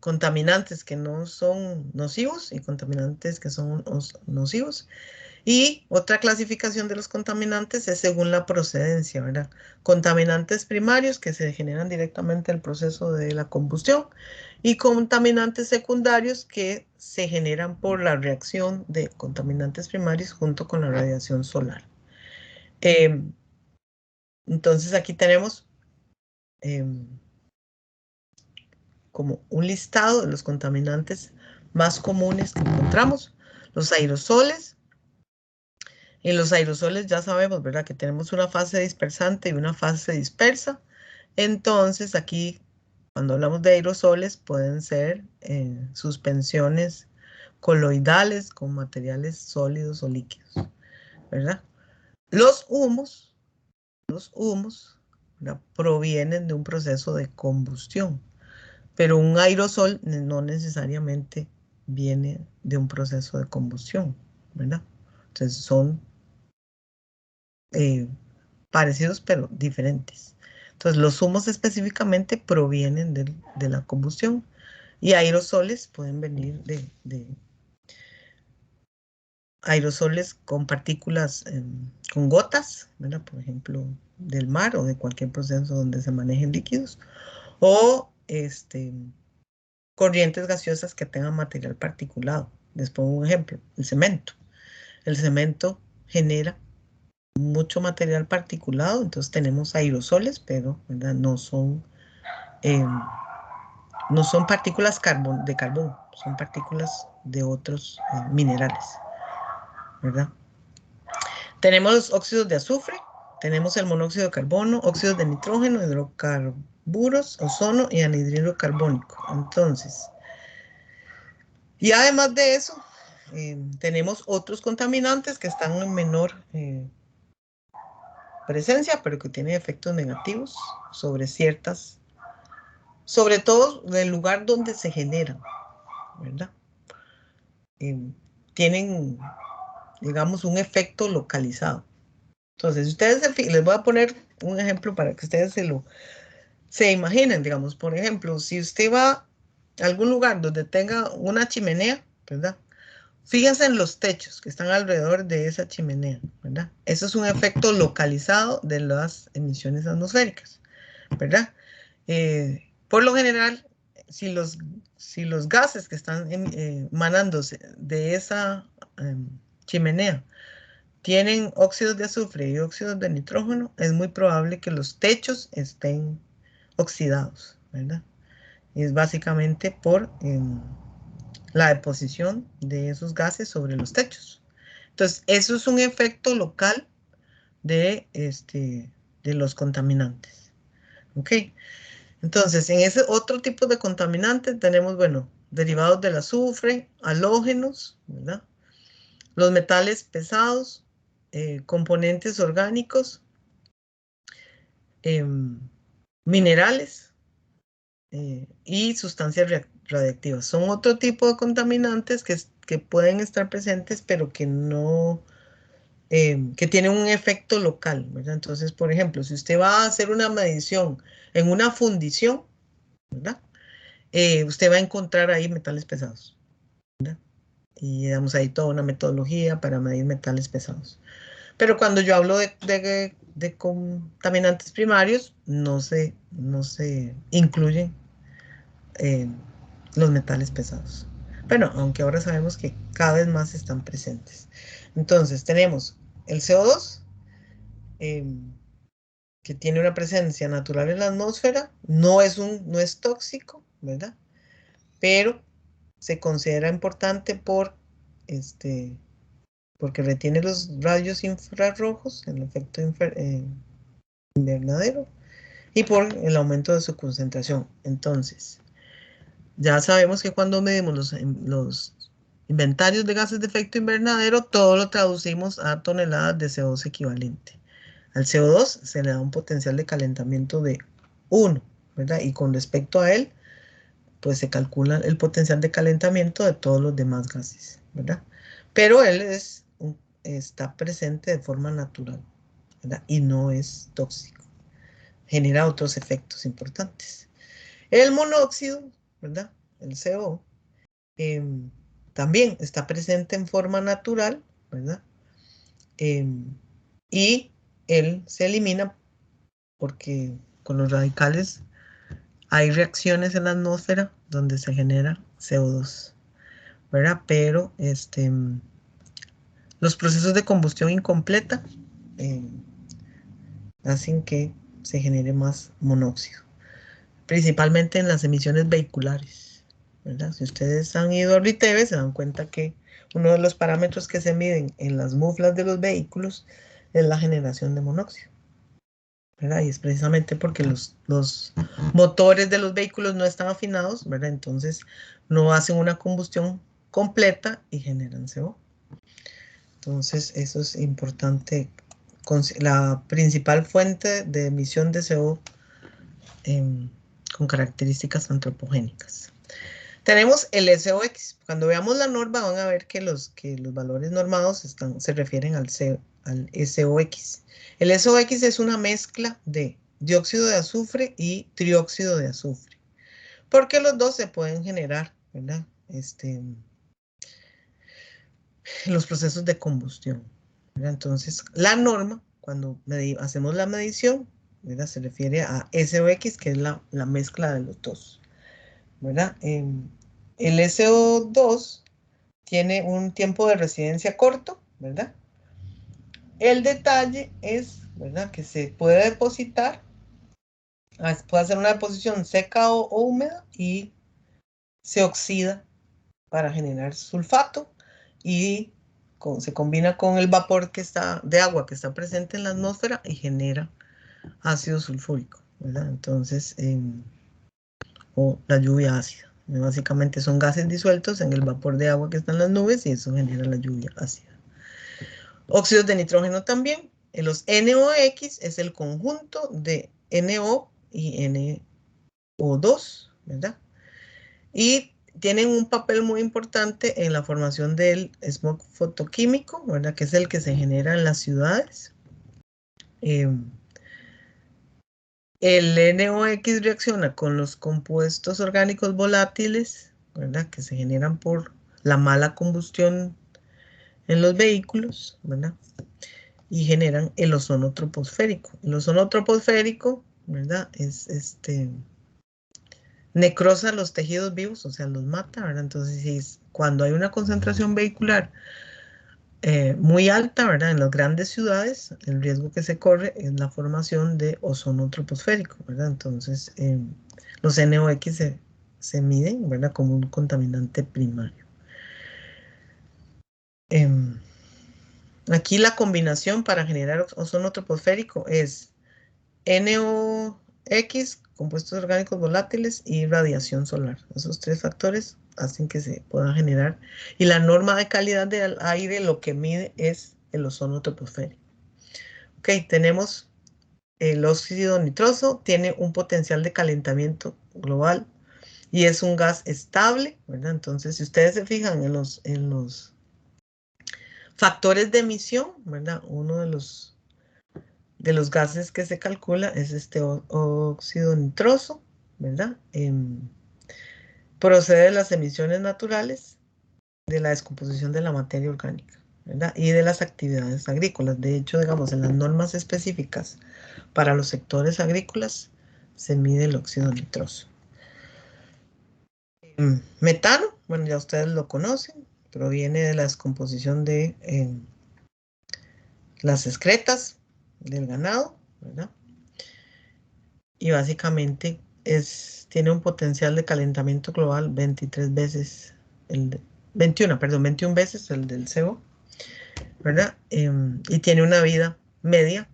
S1: contaminantes que no son nocivos y contaminantes que son nocivos. Y otra clasificación de los contaminantes es según la procedencia, ¿verdad? Contaminantes primarios que se generan directamente al proceso de la combustión y contaminantes secundarios que se generan por la reacción de contaminantes primarios junto con la radiación solar. Entonces aquí tenemos como un listado de los contaminantes más comunes que encontramos. Los aerosoles. En los aerosoles ya sabemos, ¿verdad? Que tenemos una fase dispersante y una fase dispersa. Entonces aquí, cuando hablamos de aerosoles, pueden ser suspensiones coloidales con materiales sólidos o líquidos, ¿verdad? Los humos, ¿verdad? Provienen de un proceso de combustión. pero un aerosol no necesariamente viene de un proceso de combustión, ¿verdad? Entonces son parecidos pero diferentes. Entonces los humos específicamente provienen de la combustión y aerosoles pueden venir de aerosoles con partículas, con gotas, ¿verdad? Por ejemplo, del mar o de cualquier proceso donde se manejen líquidos, o corrientes gaseosas que tengan material particulado. Les pongo un ejemplo, el cemento. El cemento genera mucho material particulado, entonces tenemos aerosoles, pero ¿verdad? Eh, no son partículas de carbón, son partículas de otros minerales, ¿verdad? Tenemos los óxidos de azufre, tenemos el monóxido de carbono, óxidos de nitrógeno, hidrocarburos, ozono y anhidro carbónico. Entonces, y además de eso, tenemos otros contaminantes que están en menor presencia, pero que tienen efectos negativos sobre sobre todo el lugar donde se generan, ¿verdad? Tienen, digamos, un efecto localizado. Entonces, si ustedes les voy a poner un ejemplo para que ustedes se imaginen, digamos, por ejemplo, si usted va a algún lugar donde tenga una chimenea, ¿verdad? Fíjense en los techos que están alrededor de esa chimenea, ¿verdad? Eso es un efecto localizado de las emisiones atmosféricas, ¿verdad? Por lo general, si los gases que están emanándose de esa chimenea tienen óxidos de azufre y óxidos de nitrógeno, es muy probable que los techos estén oxidados, ¿verdad? Y es básicamente por la deposición de esos gases sobre los techos. Entonces, eso es un efecto local de los contaminantes. ¿Ok? Entonces, en ese otro tipo de contaminantes tenemos, bueno, derivados del azufre, halógenos, ¿verdad? Los metales pesados, componentes orgánicos, minerales y sustancias radiactivas. Son otro tipo de contaminantes que pueden estar presentes, pero que no, que tienen un efecto local, ¿verdad? Entonces, por ejemplo, si usted va a hacer una medición en una fundición, ¿verdad? Usted va a encontrar ahí metales pesados, ¿verdad? Y damos ahí toda una metodología para medir metales pesados. Pero cuando yo hablo de contaminantes primarios, no se incluyen eh, los metales pesados. Bueno, aunque ahora sabemos que cada vez más están presentes. Entonces, tenemos el CO2, eh, que tiene una presencia natural en la atmósfera, no es tóxico, ¿verdad? Pero se considera importante porque retiene los rayos infrarrojos, el efecto invernadero, y por el aumento de su concentración. Entonces, ya sabemos que cuando medimos los inventarios de gases de efecto invernadero, todo lo traducimos a toneladas de CO2 equivalente. Al CO2 se le da un potencial de calentamiento de 1, ¿verdad? Y con respecto a él, pues se calcula el potencial de calentamiento de todos los demás gases, ¿verdad? Pero él está presente de forma natural, ¿verdad? Y no es tóxico. Genera otros efectos importantes. El monóxido, ¿verdad? El CO, también está presente en forma natural, ¿verdad? Y él se elimina porque con los radicales hay reacciones en la atmósfera donde se genera CO2, ¿verdad? Pero los procesos de combustión incompleta eh, hacen que se genere más monóxido, principalmente en las emisiones vehiculares, ¿verdad? Si ustedes han ido a Orbiteve, se dan cuenta que uno de los parámetros que se miden en las muflas de los vehículos es la generación de monóxido, ¿verdad? Y es precisamente porque los motores de los vehículos no están afinados, ¿verdad? Entonces no hacen una combustión completa y generan CO. Entonces eso es importante. La principal fuente de emisión de CO con características antropogénicas. Tenemos el SOX. Cuando veamos la norma van a ver que los valores normados se refieren al SOX. El SOX es una mezcla de dióxido de azufre y trióxido de azufre, porque los dos se pueden generar, ¿verdad? En los procesos de combustión, ¿verdad? Entonces, la norma, cuando hacemos la medición, ¿verdad? Se refiere a SOX, que es la mezcla de los dos, ¿verdad? El SO2 tiene un tiempo de residencia corto, ¿verdad? El detalle es, ¿verdad?, que se puede depositar, puede hacer una deposición seca o húmeda y se oxida para generar sulfato y se combina con el vapor de agua que está presente en la atmósfera y genera ácido sulfúrico, ¿verdad? Entonces, o la lluvia ácida. Básicamente son gases disueltos en el vapor de agua que está en las nubes y eso genera la lluvia ácida. Óxidos de nitrógeno también. Los NOx es el conjunto de NO y NO2, ¿verdad? Y tienen un papel muy importante en la formación del smog fotoquímico, ¿verdad? Que es el que se genera en las ciudades. El NOx reacciona con los compuestos orgánicos volátiles, ¿verdad? Que se generan por la mala combustión en los vehículos, ¿verdad? Y generan el ozono troposférico. El ozono troposférico, ¿verdad? Necrosa los tejidos vivos, o sea, los mata, ¿verdad? Entonces, cuando hay una concentración vehicular muy alta, ¿verdad? En las grandes ciudades, el riesgo que se corre es la formación de ozono troposférico, ¿verdad? Entonces, los NOx se miden, ¿verdad? Como un contaminante primario. Aquí la combinación para generar ozono troposférico es NOx, compuestos orgánicos volátiles y radiación solar. Esos tres factores hacen que se pueda generar. Y la norma de calidad del aire lo que mide es el ozono troposférico. Ok, tenemos el óxido nitroso, tiene un potencial de calentamiento global y es un gas estable, ¿verdad? Entonces, si ustedes se fijan en los factores de emisión, ¿verdad? Uno de los gases que se calcula es este óxido nitroso, ¿verdad? Procede de las emisiones naturales, de la descomposición de la materia orgánica, ¿verdad? Y de las actividades agrícolas. De hecho, digamos, en las normas específicas para los sectores agrícolas se mide el óxido nitroso. Metano, bueno, ya ustedes lo conocen, proviene de la descomposición de las excretas del ganado, ¿verdad? Y básicamente tiene un potencial de calentamiento global 21 veces el del CO, ¿verdad? Y tiene una vida media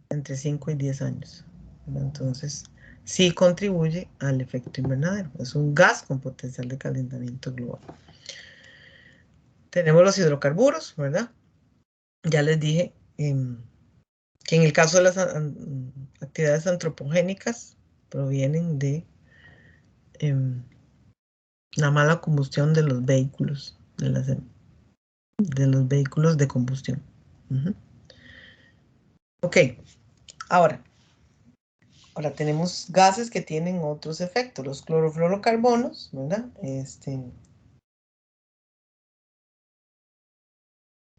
S1: entre 5 y 10 años, ¿verdad? Entonces, sí contribuye al efecto invernadero. Es un gas con potencial de calentamiento global. Tenemos los hidrocarburos, ¿verdad? Ya les dije que en el caso de las actividades antropogénicas provienen de la mala combustión de los vehículos, de los vehículos de combustión. Ok, ahora tenemos gases que tienen otros efectos, los clorofluorocarbonos, ¿verdad?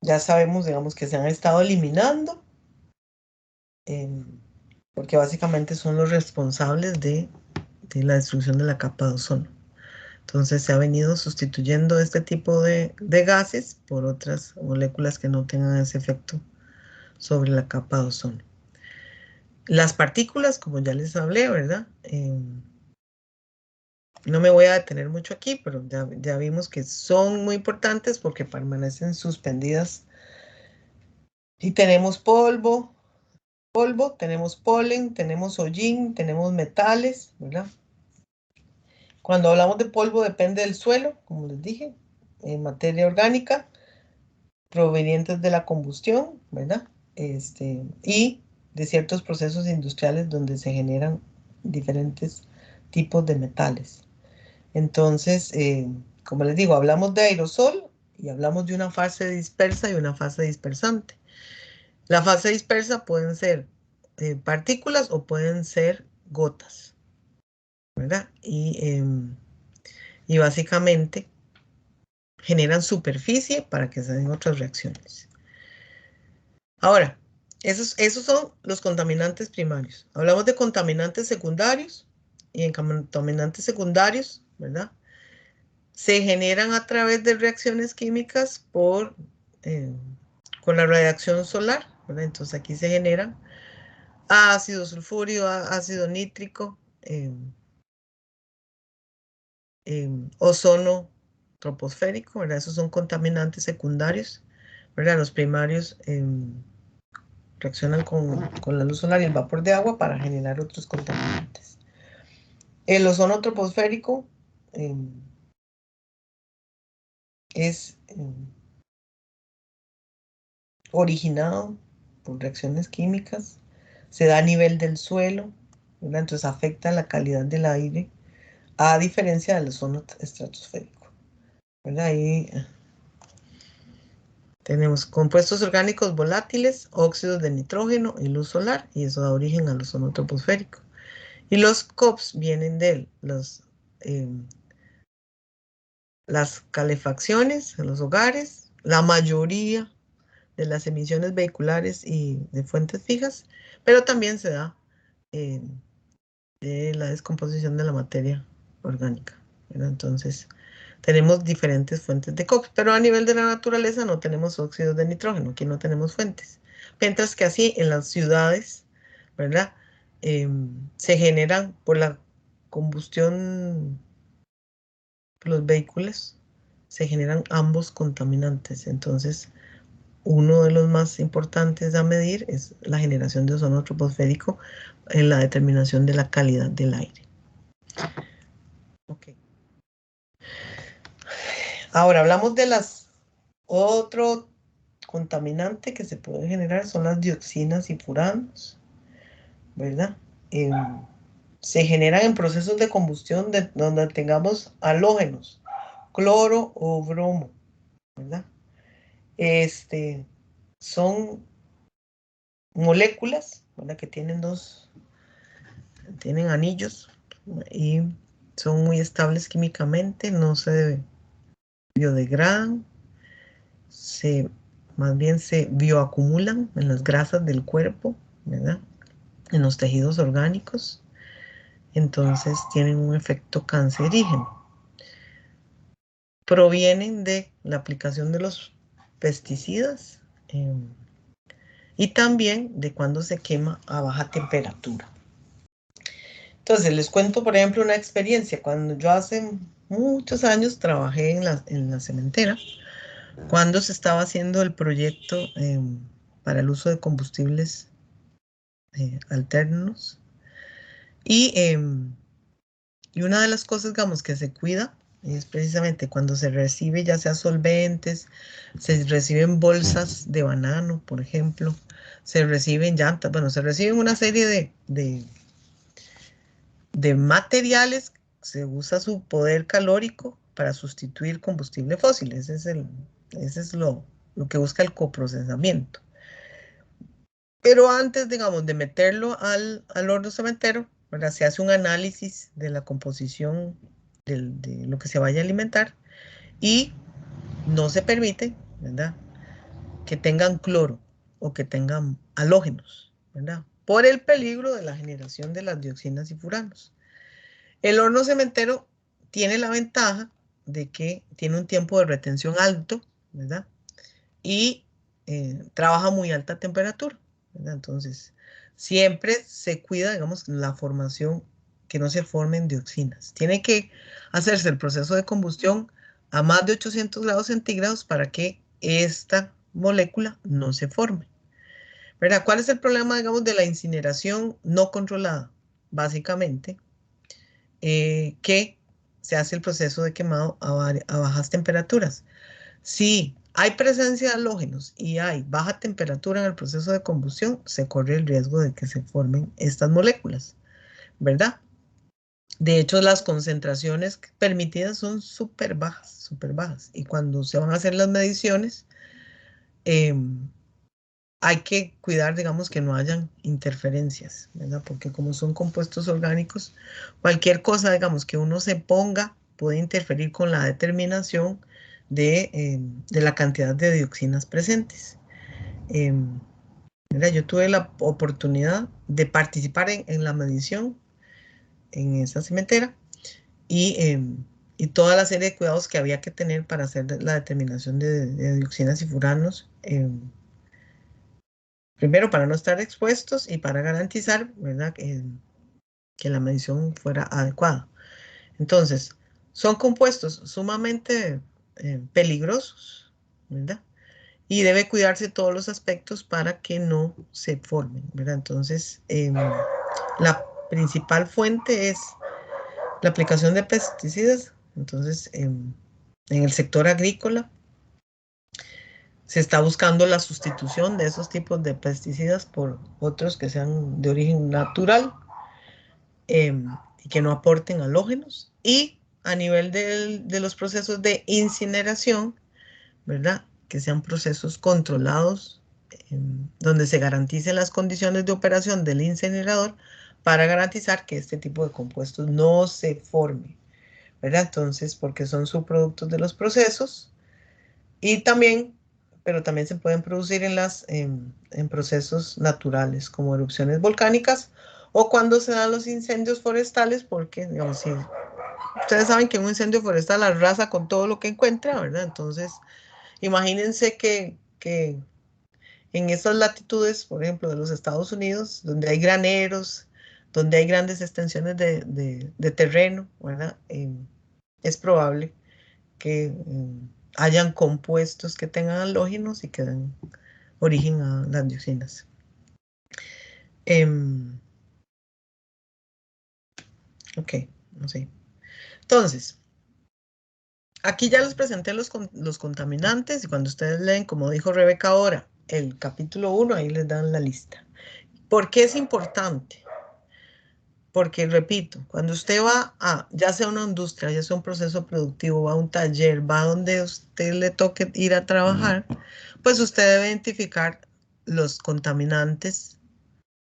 S1: Ya sabemos, digamos, que se han estado eliminando, porque básicamente son los responsables de la destrucción de la capa de ozono. Entonces se ha venido sustituyendo este tipo de gases por otras moléculas que no tengan ese efecto sobre la capa de ozono. Las partículas, como ya les hablé, ¿verdad? No me voy a detener mucho aquí, pero ya vimos que son muy importantes porque permanecen suspendidas. Y tenemos polvo, tenemos polen, tenemos hollín, tenemos metales, ¿verdad? Cuando hablamos de polvo depende del suelo, como les dije, materia orgánica, provenientes de la combustión, ¿verdad? Y de ciertos procesos industriales donde se generan diferentes tipos de metales. Entonces, como les digo, hablamos de aerosol y hablamos de una fase dispersa y una fase dispersante. La fase dispersa pueden ser partículas o pueden ser gotas, ¿verdad? Y básicamente generan superficie para que se den otras reacciones. Ahora, esos son los contaminantes primarios. Hablamos de contaminantes secundarios y en contaminantes secundarios, ¿verdad? Se generan a través de reacciones químicas con la radiación solar, ¿verdad? Entonces aquí se generan ácido sulfúrico, ácido nítrico, ozono troposférico, ¿verdad? Esos son contaminantes secundarios, ¿verdad? Los primarios reaccionan con la luz solar y el vapor de agua para generar otros contaminantes. El ozono troposférico es originado por reacciones químicas, se da a nivel del suelo, ¿verdad? Entonces afecta la calidad del aire, a diferencia del ozono estratosférico, ¿verdad? Ahí tenemos compuestos orgánicos volátiles, óxidos de nitrógeno y luz solar, y eso da origen al ozono troposférico. Y los COPs vienen de las calefacciones en los hogares, la mayoría de las emisiones vehiculares y de fuentes fijas, pero también se da de la descomposición de la materia orgánica, ¿verdad? Entonces, tenemos diferentes fuentes de COP, pero a nivel de la naturaleza no tenemos óxidos de nitrógeno, aquí no tenemos fuentes. Mientras que así en las ciudades, ¿verdad? Se generan por la combustión de los vehículos, se generan ambos contaminantes. Entonces, uno de los más importantes a medir es la generación de ozono troposférico en la determinación de la calidad del aire. Ok. Ahora hablamos de otro contaminante que se puede generar, son las dioxinas y furanos, ¿verdad? Se generan en procesos de combustión donde tengamos halógenos, cloro o bromo, ¿verdad? Son moléculas, ¿verdad? Que tienen anillos y son muy estables químicamente, no se biodegradan, más bien se bioacumulan en las grasas del cuerpo, ¿verdad? En los tejidos orgánicos, entonces tienen un efecto cancerígeno. Provienen de la aplicación de los pesticidas y también de cuando se quema a baja temperatura. Entonces, les cuento, por ejemplo, una experiencia. Cuando yo hace muchos años trabajé en la cementera, cuando se estaba haciendo el proyecto para el uso de combustibles alternos. Y una de las cosas, digamos, que se cuida es precisamente cuando se recibe ya sea solventes, se reciben bolsas de banano, por ejemplo, se reciben llantas, bueno, se reciben una serie de materiales, se usa su poder calórico para sustituir combustible fósil. Ese es lo que busca el coprocesamiento. Pero antes, digamos, de meterlo al horno cementero, ¿verdad? Se hace un análisis de la composición de lo que se vaya a alimentar y no se permite, ¿verdad? Que tengan cloro o que tengan halógenos, ¿verdad? Por el peligro de la generación de las dioxinas y furanos. El horno cementero tiene la ventaja de que tiene un tiempo de retención alto, ¿verdad? Y trabaja a muy alta temperatura, ¿verdad? Entonces, siempre se cuida, digamos, la formación, que no se formen dioxinas. Tiene que hacerse el proceso de combustión a más de 800 grados centígrados para que esta molécula no se forme, ¿verdad? ¿Cuál es el problema, digamos, de la incineración no controlada? Básicamente, que se hace el proceso de quemado a bajas temperaturas. Si hay presencia de halógenos y hay baja temperatura en el proceso de combustión, se corre el riesgo de que se formen estas moléculas, ¿verdad? De hecho, las concentraciones permitidas son súper bajas, súper bajas. Y cuando se van a hacer las mediciones, hay que cuidar, digamos, que no hayan interferencias, ¿verdad? Porque como son compuestos orgánicos, cualquier cosa, digamos, que uno se ponga puede interferir con la determinación de la cantidad de dioxinas presentes. Mira, yo tuve la oportunidad de participar en la medición en esa cementera y toda la serie de cuidados que había que tener para hacer la determinación de dioxinas y furanos. Primero, para no estar expuestos y para garantizar, ¿verdad? Que la medición fuera adecuada. Entonces, son compuestos sumamente peligrosos, ¿verdad? Y debe cuidarse todos los aspectos para que no se formen, ¿verdad? Entonces, la principal fuente es la aplicación de pesticidas. Entonces, en el sector agrícola se está buscando la sustitución de esos tipos de pesticidas por otros que sean de origen natural y que no aporten halógenos. Y a nivel de los procesos de incineración, ¿verdad? Que sean procesos controlados, donde se garanticen las condiciones de operación del incinerador para garantizar que este tipo de compuestos no se forme, ¿verdad? Entonces, porque son subproductos de los procesos y también, pero también se pueden producir en procesos naturales, como erupciones volcánicas o cuando se dan los incendios forestales, porque, digamos, si ustedes saben que un incendio forestal arrasa con todo lo que encuentra, ¿verdad? Entonces, imagínense que en esas latitudes, por ejemplo, de los Estados Unidos, donde hay graneros, donde hay grandes extensiones de terreno, ¿verdad? Es probable que hayan compuestos que tengan halógenos y que den origen a las dioxinas. Ok, no sé. Entonces, aquí ya les presenté los contaminantes y cuando ustedes leen, como dijo Rebeca ahora, el capítulo 1, ahí les dan la lista. ¿Por qué es importante? Porque, repito, cuando usted va a, ya sea una industria, ya sea un proceso productivo, va a un taller, va a donde usted le toque ir a trabajar, pues usted debe identificar los contaminantes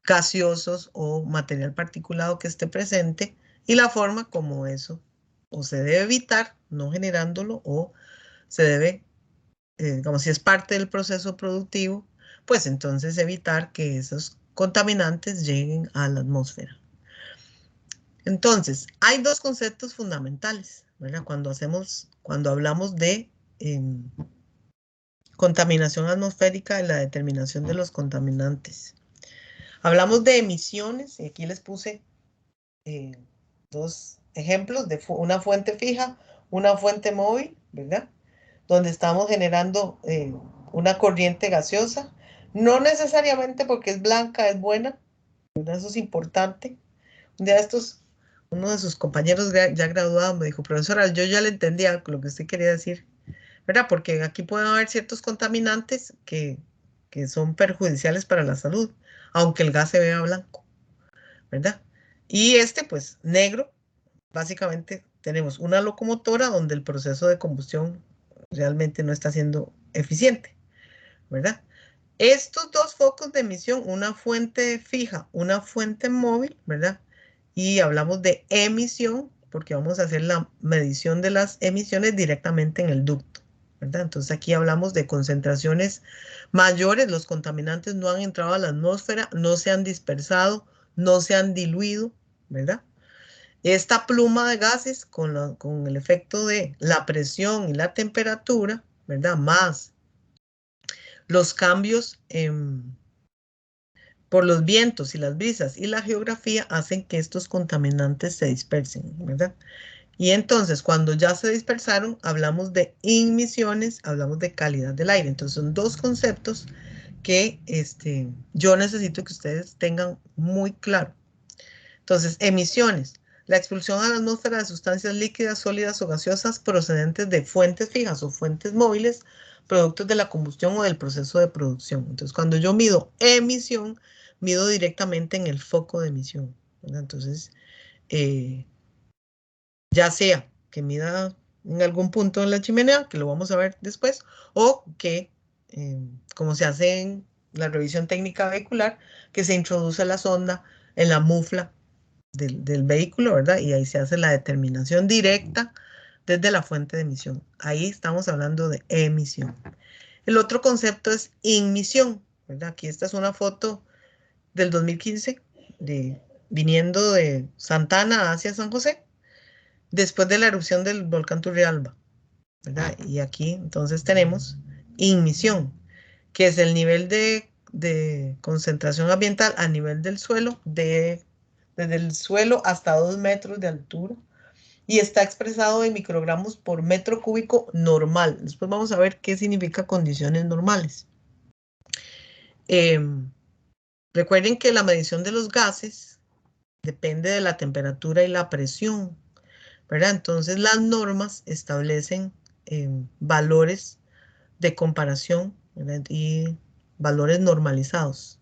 S1: gaseosos o material particulado que esté presente y la forma como eso o se debe evitar, no generándolo, o se debe, digamos, si es parte del proceso productivo, pues entonces evitar que esos contaminantes lleguen a la atmósfera. Entonces, hay dos conceptos fundamentales, ¿verdad? Cuando hablamos de contaminación atmosférica y la determinación de los contaminantes. Hablamos de emisiones, y aquí les puse dos ejemplos de una fuente fija, una fuente móvil, ¿verdad? Donde estamos generando una corriente gaseosa, no necesariamente porque es blanca, es buena, ¿verdad? Eso es importante. Un día estos, uno de sus compañeros ya graduado me dijo, profesora, yo ya le entendía lo que usted quería decir, ¿verdad? Porque aquí pueden haber ciertos contaminantes que son perjudiciales para la salud, aunque el gas se vea blanco, ¿verdad? Y este, pues, negro, básicamente tenemos una locomotora donde el proceso de combustión realmente no está siendo eficiente, ¿verdad? Estos dos focos de emisión, una fuente fija, una fuente móvil, ¿verdad? Y hablamos de emisión porque vamos a hacer la medición de las emisiones directamente en el ducto, ¿verdad? Entonces aquí hablamos de concentraciones mayores, los contaminantes no han entrado a la atmósfera, no se han dispersado, no se han diluido, ¿verdad? Esta pluma de gases con el efecto de la presión y la temperatura, ¿verdad? Más los cambios por los vientos y las brisas y la geografía hacen que estos contaminantes se dispersen, ¿verdad? Y entonces, cuando ya se dispersaron, hablamos de emisiones, hablamos de calidad del aire. Entonces, son dos conceptos que yo necesito que ustedes tengan muy claro. Entonces, emisiones. La expulsión a la atmósfera de sustancias líquidas, sólidas o gaseosas procedentes de fuentes fijas o fuentes móviles, productos de la combustión o del proceso de producción. Entonces, cuando yo mido emisión, mido directamente en el foco de emisión, ¿verdad? Entonces, ya sea que mida en algún punto en la chimenea, que lo vamos a ver después, o que, como se hace en la revisión técnica vehicular, que se introduce la sonda en la mufla del vehículo, ¿verdad? Y ahí se hace la determinación directa desde la fuente de emisión. Ahí estamos hablando de emisión. El otro concepto es inmisión, ¿verdad? Aquí esta es una foto del 2015, viniendo de Santana hacia San José, después de la erupción del volcán Turrialba, ¿verdad? Y aquí entonces tenemos inmisión, que es el nivel de concentración ambiental a nivel del suelo, desde el suelo hasta 2 metros de altura, y está expresado en microgramos por metro cúbico normal. Después vamos a ver qué significa condiciones normales. Em, Recuerden que la medición de los gases depende de la temperatura y la presión, ¿verdad? Entonces las normas establecen valores de comparación, ¿verdad? Y valores normalizados.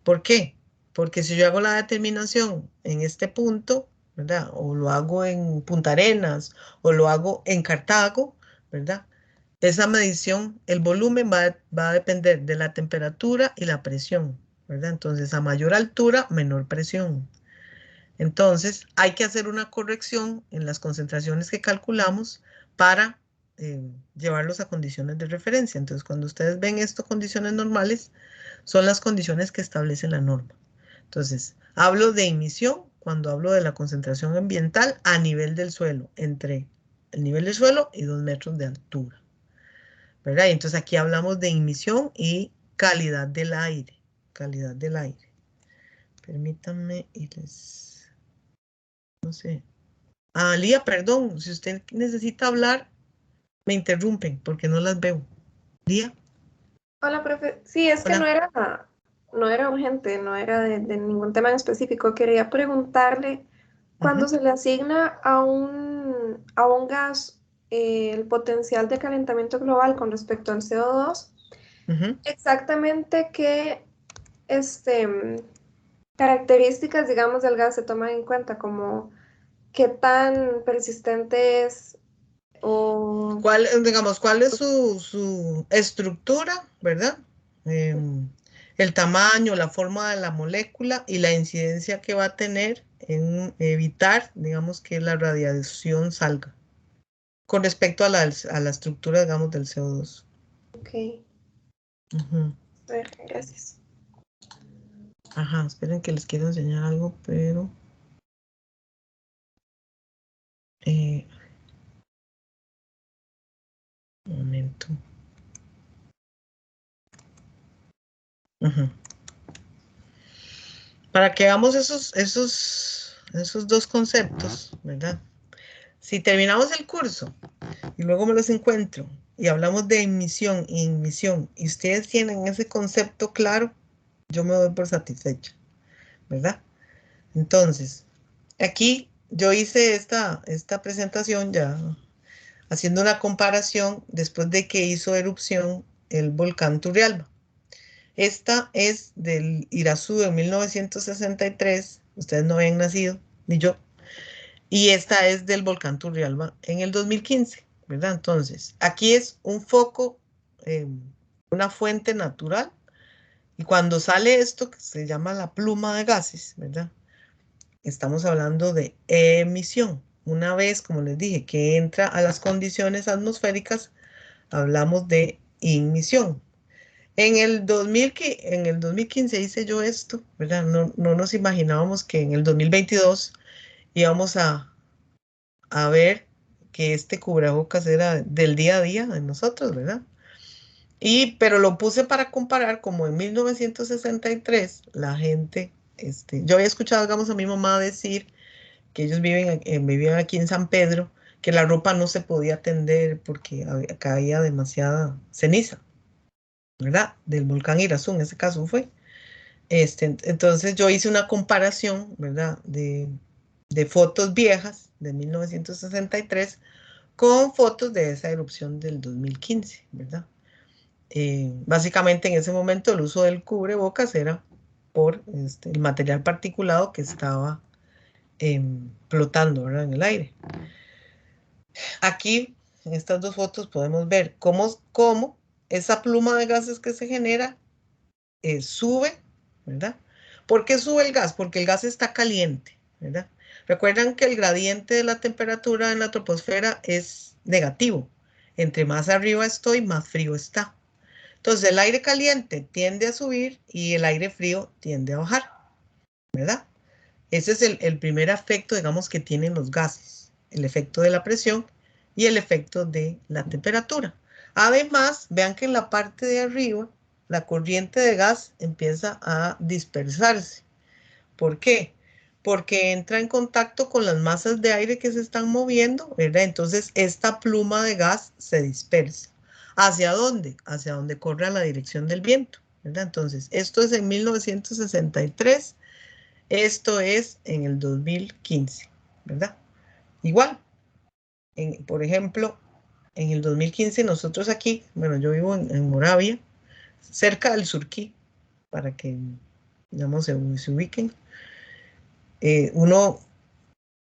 S1: ¿Por qué? Porque si yo hago la determinación en este punto, ¿verdad? O lo hago en Punta Arenas o lo hago en Cartago, ¿verdad? Esa medición, el volumen va a depender de la temperatura y la presión, ¿verdad? Entonces, a mayor altura, menor presión. Entonces, hay que hacer una corrección en las concentraciones que calculamos para llevarlos a condiciones de referencia. Entonces, cuando ustedes ven esto, condiciones normales, son las condiciones que establece la norma. Entonces, hablo de emisión cuando hablo de la concentración ambiental a nivel del suelo, entre el nivel del suelo y 2 metros de altura, ¿verdad? Y entonces aquí hablamos de emisión y calidad del aire, calidad del aire. Permítanme y les, no sé. Ah, Lía, perdón, si usted necesita hablar, me interrumpen porque no las veo. Lía,
S3: Hola, profe. Sí, es que
S1: hola.
S3: no era urgente, no era de ningún tema en específico. Quería preguntarle, cuando
S1: Ujú,
S3: se le asigna a un gas el potencial de calentamiento global con respecto al CO2,
S1: ujú.
S3: exactamente qué características, digamos, del gas se toman en cuenta, como qué tan persistente es o...
S1: Digamos, cuál es su estructura, ¿verdad? Em, el tamaño, la forma de la molécula y la incidencia que va a tener en evitar, digamos, que la radiación salga con respecto a la estructura, digamos, del CO2.
S3: Ok,
S1: Ujú.
S3: a ver, gracias.
S1: Ajá, esperen que les quiero enseñar algo, pero eh, un momento. Ujú. Para que veamos esos dos conceptos, ¿verdad? Si terminamos el curso y luego me los encuentro y hablamos de emisión e inmisión y ustedes tienen ese concepto claro, yo me doy por satisfecha, ¿verdad? Entonces, aquí yo hice esta presentación ya haciendo una comparación después de que hizo erupción el volcán Turrialba. Esta es del Irazú de 1963, ustedes no habían nacido, ni yo, y esta es del volcán Turrialba en el 2015, ¿verdad? Entonces, aquí es un foco, eh, una fuente natural, y cuando sale esto, que se llama la pluma de gases, ¿verdad? Estamos hablando de emisión. Una vez, como les dije, que entra a las condiciones atmosféricas, hablamos de inmisión. En el 2015 hice yo esto, ¿verdad? No nos imaginábamos que en el 2022 íbamos a ver que este cubrebocas era del día a día de nosotros, ¿verdad? Pero lo puse para comparar como en 1963 la gente, yo había escuchado, digamos, a mi mamá decir que ellos vivían aquí en San Pedro, que la ropa no se podía tender porque caía demasiada ceniza, ¿verdad? Del volcán Irazú, en ese caso fue. Entonces yo hice una comparación, ¿verdad? De fotos viejas de 1963 con fotos de esa erupción del 2015, ¿verdad? Básicamente en ese momento el uso del cubrebocas era por el material particulado que estaba flotando, ¿verdad? En el aire. Aquí, en estas dos fotos, podemos ver cómo esa pluma de gases que se genera sube, ¿verdad? ¿Por qué sube el gas? Porque el gas está caliente, ¿verdad? Recuerdan que el gradiente de la temperatura en la troposfera es negativo. Entre más arriba estoy, más frío está. Entonces el aire caliente tiende a subir y el aire frío tiende a bajar, ¿verdad? Ese es el primer efecto, digamos, que tienen los gases. El efecto de la presión y el efecto de la temperatura. Además, vean que en la parte de arriba, la corriente de gas empieza a dispersarse. ¿Por qué? Porque entra en contacto con las masas de aire que se están moviendo, ¿verdad? Entonces, esta pluma de gas se dispersa. ¿Hacia dónde? Hacia donde corre la dirección del viento, ¿verdad? Entonces, esto es en 1963. Esto es en el 2015, ¿verdad? Igual, por ejemplo, en el 2015 nosotros aquí, bueno, yo vivo en Moravia, cerca del Surquí, para que, digamos, se ubiquen. Uno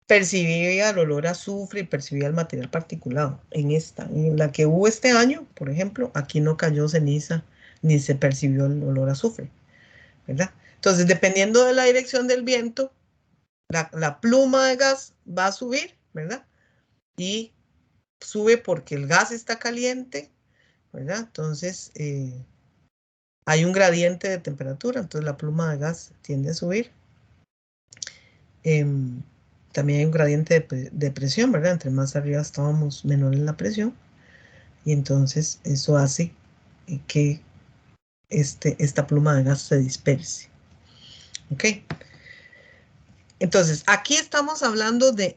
S1: percibía el olor a azufre y percibía el material particulado. En la que hubo este año, por ejemplo, aquí no cayó ceniza ni se percibió el olor a azufre, ¿verdad? Entonces, dependiendo de la dirección del viento, la pluma de gas va a subir, ¿verdad? Y sube porque el gas está caliente, ¿verdad? Entonces, hay un gradiente de temperatura, entonces la pluma de gas tiende a subir. También hay un gradiente de presión, ¿verdad? Entre más arriba estábamos, menor es la presión. Y entonces eso hace que esta pluma de gas se disperse. ¿Ok? Entonces, aquí estamos hablando de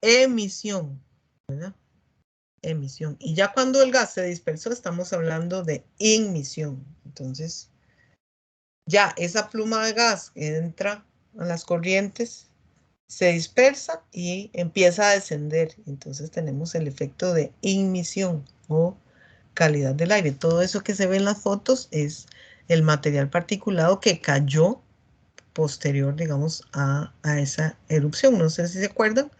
S1: emisión, ¿verdad? Emisión. Y ya cuando el gas se dispersó, estamos hablando de ignición. Entonces, ya esa pluma de gas entra a las corrientes, se dispersa y empieza a descender. Entonces tenemos el efecto de ignición o calidad del aire. Todo eso que se ve en las fotos es el material particulado que cayó posterior, digamos, a esa erupción. No sé si se acuerdan,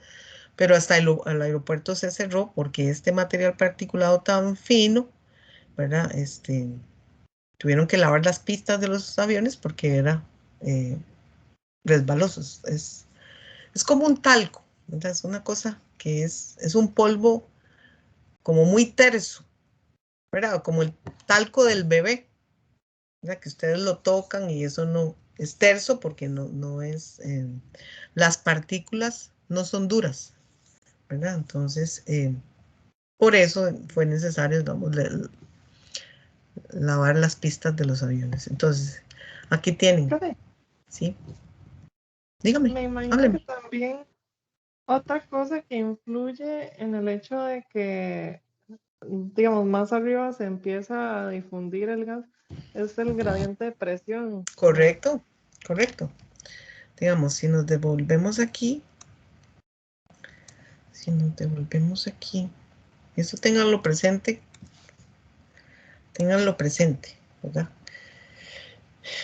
S1: pero hasta el aeropuerto se cerró porque este material particulado tan fino, ¿verdad? Tuvieron que lavar las pistas de los aviones porque era resbaloso. Es como un talco, ¿verdad? Es una cosa que es un polvo como muy terso, ¿verdad? Como el talco del bebé, ¿verdad? Que ustedes lo tocan y eso no es terso porque no es, las partículas no son duras, ¿verdad? Entonces, por eso fue necesario, digamos, lavar las pistas de los aviones. Entonces, aquí tienen,
S2: Profe,
S1: ¿sí? Dígame,
S2: me imagino que
S1: hábleme.
S2: también otra cosa que influye en el hecho de que, digamos, más arriba se empieza a difundir el gas es el gradiente de presión.
S1: Correcto, correcto. Digamos, si nos devolvemos aquí, eso ténganlo presente, ¿verdad?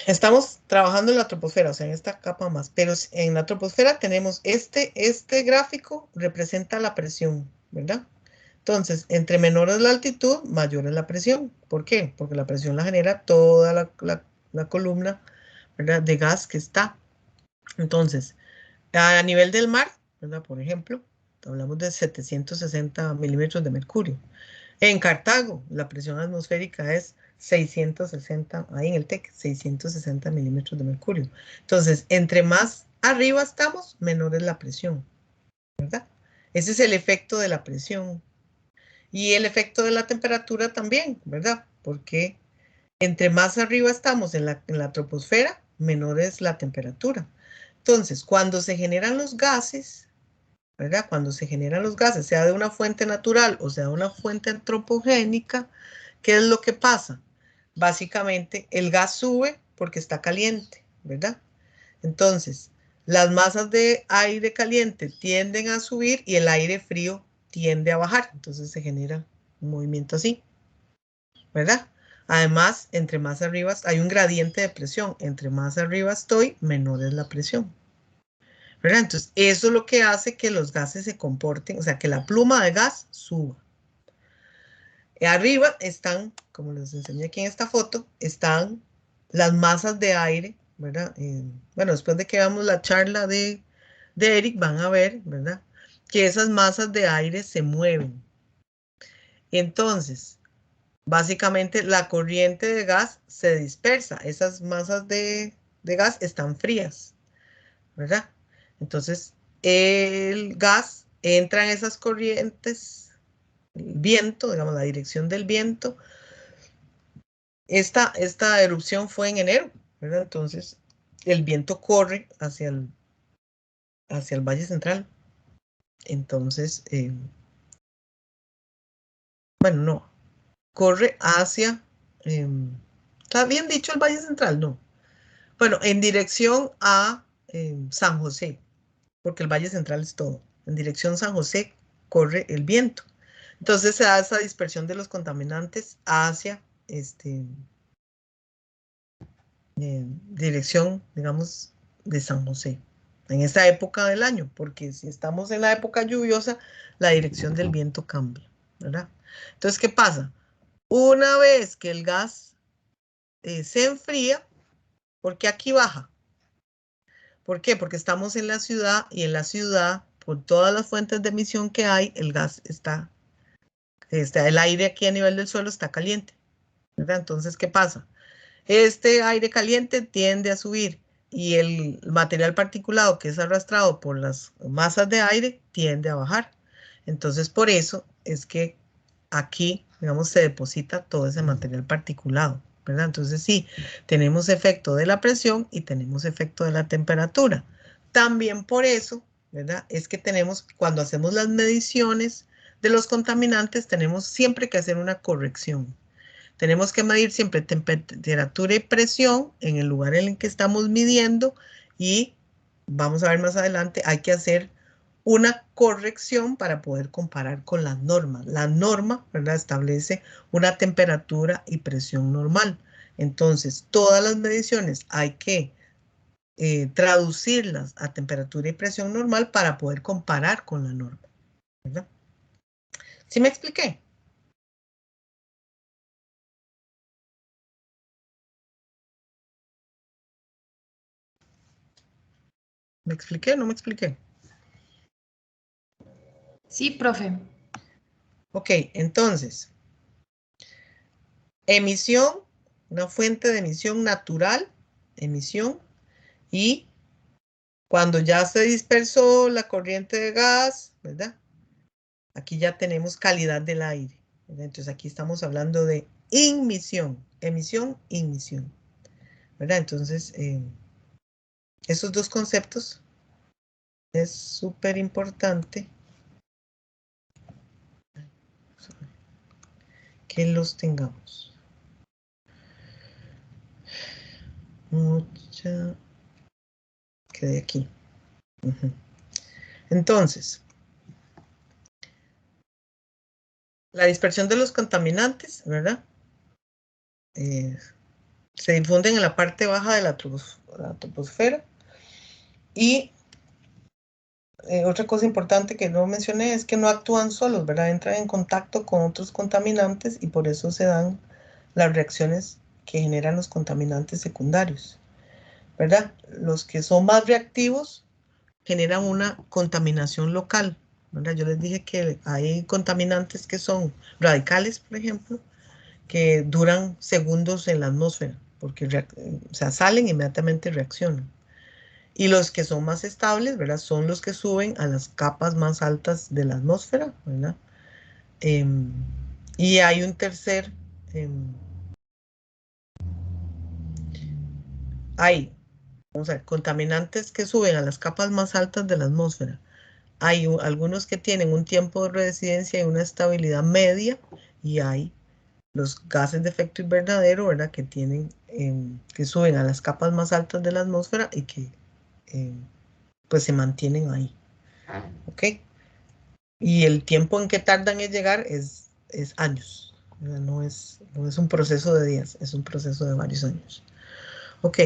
S1: Estamos trabajando en la troposfera, o sea, en esta capa más, pero en la troposfera tenemos este gráfico representa la presión, ¿verdad? Entonces, entre menor es la altitud, mayor es la presión. ¿Por qué? Porque la presión la genera toda la columna, ¿verdad? De gas que está. Entonces, a nivel del mar, ¿verdad? Por ejemplo, hablamos de 760 milímetros de mercurio. En Cartago, la presión atmosférica es 660, ahí en el TEC, 660 milímetros de mercurio. Entonces, entre más arriba estamos, menor es la presión, ¿verdad? Ese es el efecto de la presión. Y el efecto de la temperatura también, ¿verdad? Porque entre más arriba estamos en la troposfera, menor es la temperatura. Entonces, cuando se generan los gases, ¿verdad? Cuando se generan los gases, sea de una fuente natural o sea de una fuente antropogénica, ¿qué es lo que pasa? Básicamente, el gas sube porque está caliente, ¿verdad? Entonces, las masas de aire caliente tienden a subir y el aire frío tiende a bajar. Entonces se genera un movimiento así, ¿verdad? Además, entre más arriba hay un gradiente de presión. Entre más arriba estoy, menor es la presión, ¿verdad? Entonces, eso es lo que hace que los gases se comporten, o sea, que la pluma de gas suba. Arriba están, como les enseñé aquí en esta foto, están las masas de aire, ¿verdad? Bueno, después de que veamos la charla de Eric, van a ver, ¿verdad? Que esas masas de aire se mueven. Entonces, básicamente la corriente de gas se dispersa. Esas masas de gas están frías, ¿verdad? Entonces, el gas entra en esas corrientes, el viento, digamos, la dirección del viento. Esta erupción fue en enero, ¿verdad? Entonces, el viento corre hacia el Valle Central. Entonces, bueno, no, corre hacia, ¿está bien dicho el Valle Central? No. Bueno, en dirección a San José, porque el Valle Central es todo. En dirección San José corre el viento. Entonces se da esa dispersión de los contaminantes hacia dirección, digamos, de San José. En esa época del año, porque si estamos en la época lluviosa, la dirección del viento cambia, ¿verdad? Entonces, ¿qué pasa? Una vez que el gas se enfría, ¿por qué aquí baja? ¿Por qué? Porque estamos en la ciudad y en la ciudad, por todas las fuentes de emisión que hay, el gas el aire aquí a nivel del suelo está caliente, ¿verdad? Entonces, ¿qué pasa? Este aire caliente tiende a subir y el material particulado que es arrastrado por las masas de aire tiende a bajar. Entonces, por eso es que aquí, digamos, se deposita todo ese material particulado, ¿verdad? Entonces, sí, tenemos efecto de la presión y tenemos efecto de la temperatura. También por eso, ¿verdad? Es que tenemos, cuando hacemos las mediciones de los contaminantes, tenemos siempre que hacer una corrección. Tenemos que medir siempre temperatura y presión en el lugar en el que estamos midiendo y vamos a ver más adelante, hay que hacer una corrección para poder comparar con las normas. La norma, ¿verdad?, establece una temperatura y presión normal. Entonces, todas las mediciones hay que traducirlas a temperatura y presión normal para poder comparar con la norma, ¿verdad? ¿Sí me expliqué? ¿Me expliqué o no me expliqué?
S4: Sí, profe.
S1: Ok, entonces, emisión, una fuente de emisión natural, emisión, y cuando ya se dispersó la corriente de gas, ¿verdad? Aquí ya tenemos calidad del aire, ¿verdad? Entonces aquí estamos hablando de inmisión, emisión, inmisión, ¿verdad? Entonces, esos dos conceptos es súper importante que los tengamos. Mucha que de aquí. Entonces, la dispersión de los contaminantes, ¿verdad? Se difunden en la parte baja de la troposfera. Y otra cosa importante que no mencioné es que no actúan solos, ¿verdad? Entran en contacto con otros contaminantes y por eso se dan las reacciones que generan los contaminantes secundarios, ¿verdad? Los que son más reactivos generan una contaminación local, ¿verdad? Yo les dije que hay contaminantes que son radicales, por ejemplo, que duran segundos en la atmósfera, porque o sea, salen e inmediatamente reaccionan. Y los que son más estables, ¿verdad? Son los que suben a las capas más altas de la atmósfera, ¿verdad? Y hay un tercer, hay, vamos a ver, contaminantes que suben a las capas más altas de la atmósfera. Hay algunos que tienen un tiempo de residencia y una estabilidad media, y hay los gases de efecto invernadero, ¿verdad? Que tienen, que suben a las capas más altas de la atmósfera y que pues se mantienen ahí, ¿ok? Y el tiempo en que tardan en llegar es años, ¿verdad? No es un proceso de días, es un proceso de varios años. Ok,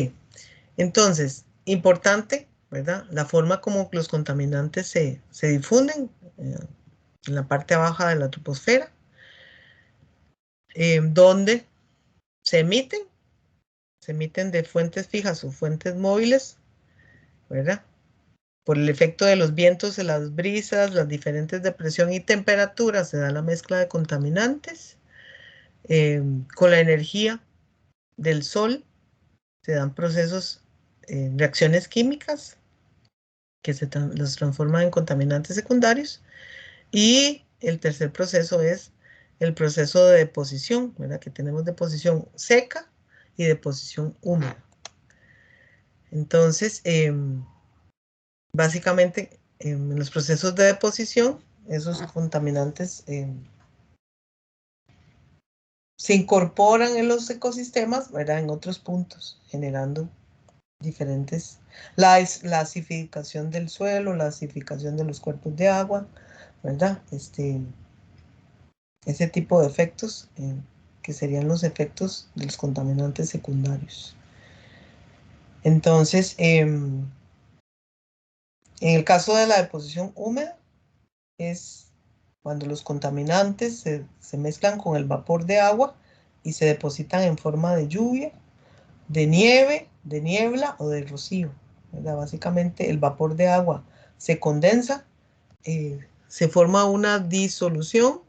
S1: entonces, importante ¿verdad? La forma como los contaminantes se difunden en la parte baja de la troposfera, donde se emiten de fuentes fijas o fuentes móviles, ¿verdad? Por el efecto de los vientos, de las brisas, las diferentes de presión y temperatura, se da la mezcla de contaminantes. Con la energía del sol se dan procesos, reacciones químicas que los transforman en contaminantes secundarios. Y el tercer proceso es el proceso de deposición, ¿verdad? Que tenemos deposición seca y deposición húmeda. Entonces, básicamente, en los procesos de deposición, esos contaminantes se incorporan en los ecosistemas, ¿verdad? En otros puntos, generando diferentes, la acidificación del suelo, la acidificación de los cuerpos de agua, ¿verdad? Ese tipo de efectos, que serían los efectos de los contaminantes secundarios. Entonces, en el caso de la deposición húmeda, es cuando los contaminantes se mezclan con el vapor de agua y se depositan en forma de lluvia, de nieve, de niebla o de rocío, ¿verdad? Básicamente el vapor de agua se condensa, se forma una disolución.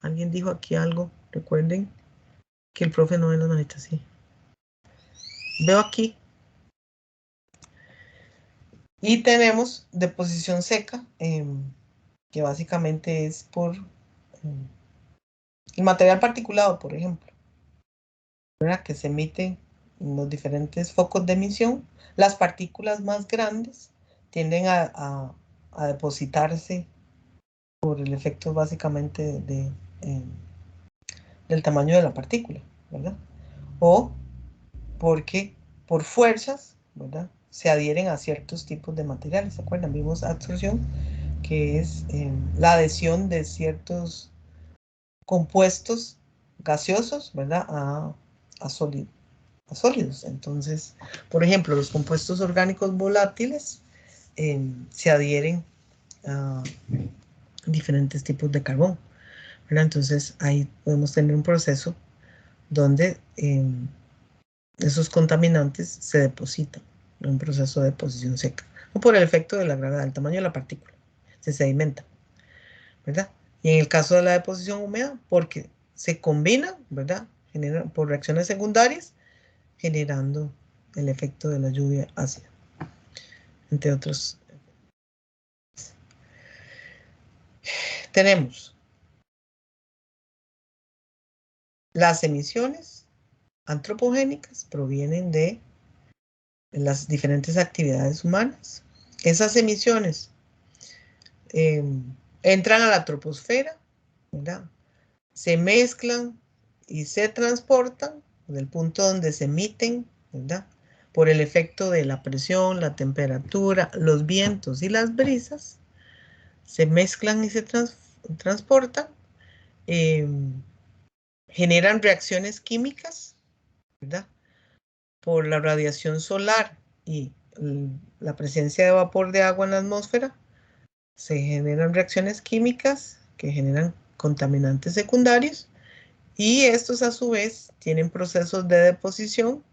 S1: Alguien dijo aquí algo, recuerden que el profe no ve las manitas así. Veo aquí. Y tenemos deposición seca, que básicamente es por el material particulado, por ejemplo, ¿verdad? Que se emite en los diferentes focos de emisión. Las partículas más grandes tienden a depositarse por el efecto básicamente del tamaño de la partícula, ¿verdad? O porque por fuerzas, ¿verdad? Se adhieren a ciertos tipos de materiales, ¿se acuerdan? Vimos absorción, que es la adhesión de ciertos compuestos gaseosos, ¿verdad? A sólidos. Entonces, por ejemplo, los compuestos orgánicos volátiles se adhieren a diferentes tipos de carbón, ¿verdad? Entonces, ahí podemos tener un proceso donde esos contaminantes se depositan en un proceso de deposición seca, o por el efecto de la gravedad, el tamaño de la partícula, se sedimenta, ¿verdad? Y en el caso de la deposición húmeda, porque se combina, ¿verdad? Por reacciones secundarias, generando el efecto de la lluvia ácida, entre otros. Tenemos las emisiones antropogénicas, provienen de las diferentes actividades humanas. Esas emisiones entran a la troposfera, ¿verdad? Se mezclan y se transportan del punto donde se emiten, ¿verdad? Por el efecto de la presión, la temperatura, los vientos y las brisas, se mezclan y se transportan, generan reacciones químicas, ¿verdad? Por la radiación solar y la presencia de vapor de agua en la atmósfera, se generan reacciones químicas que generan contaminantes secundarios, y estos a su vez tienen procesos de deposición,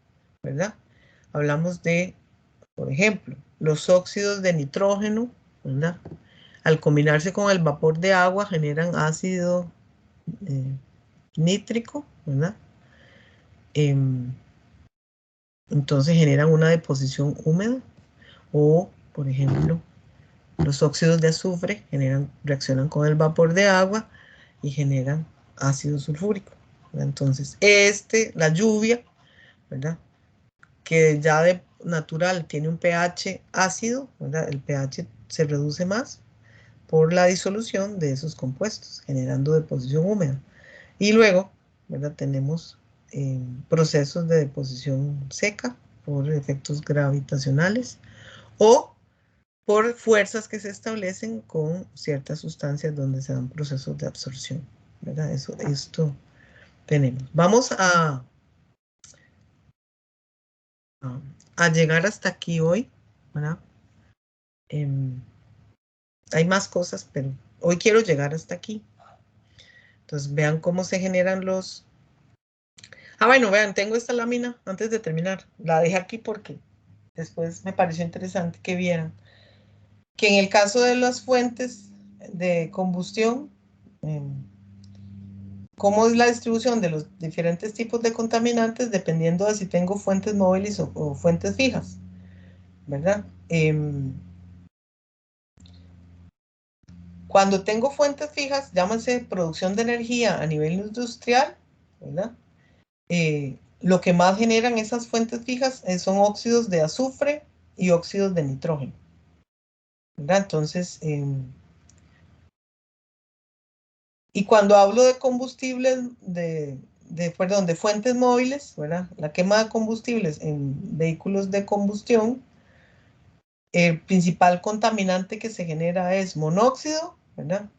S1: ¿verdad? Hablamos de, por ejemplo, los óxidos de nitrógeno, ¿verdad? Al combinarse con el vapor de agua generan ácido nítrico, ¿verdad? Entonces generan una deposición húmeda. O, por ejemplo, los óxidos de azufre reaccionan con el vapor de agua y generan ácido sulfúrico, ¿verdad? Entonces, la lluvia, ¿verdad? Que ya de natural tiene un pH ácido, ¿verdad? El pH se reduce más por la disolución de esos compuestos, generando deposición húmeda. Y luego, ¿verdad? Tenemos procesos de deposición seca por efectos gravitacionales o por fuerzas que se establecen con ciertas sustancias donde se dan procesos de absorción, ¿verdad? Esto tenemos. Vamos a a llegar hasta aquí hoy, ¿verdad? Hay más cosas, pero hoy quiero llegar hasta aquí. Entonces, vean cómo se generan los... Ah, bueno, vean, tengo esta lámina antes de terminar. La dejé aquí porque después me pareció interesante que vieran que en el caso de las fuentes de combustión, cómo es la distribución de los diferentes tipos de contaminantes dependiendo de si tengo fuentes móviles o fuentes fijas, ¿verdad? Cuando tengo fuentes fijas, llámase producción de energía a nivel industrial, ¿verdad? Lo que más generan esas fuentes fijas son óxidos de azufre y óxidos de nitrógeno, ¿verdad? Entonces, y cuando hablo de combustibles, perdón, de fuentes móviles, ¿verdad? La quema de combustibles en vehículos de combustión, el principal contaminante que se genera es monóxido, ¿verdad?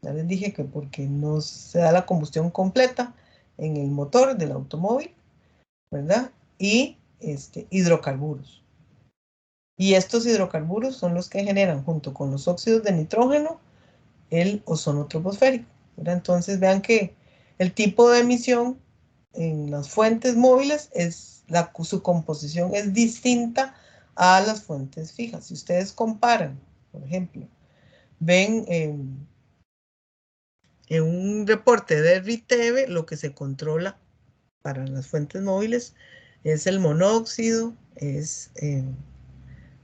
S1: Ya les dije que porque no se da la combustión completa en el motor del automóvil, ¿verdad? Y hidrocarburos. Y estos hidrocarburos son los que generan, junto con los óxidos de nitrógeno, el ozono troposférico, ¿verdad? Entonces vean que el tipo de emisión en las fuentes móviles su composición es distinta a las fuentes fijas. Si ustedes comparan, por ejemplo, ven en un reporte de RITEVE, lo que se controla para las fuentes móviles es el monóxido, es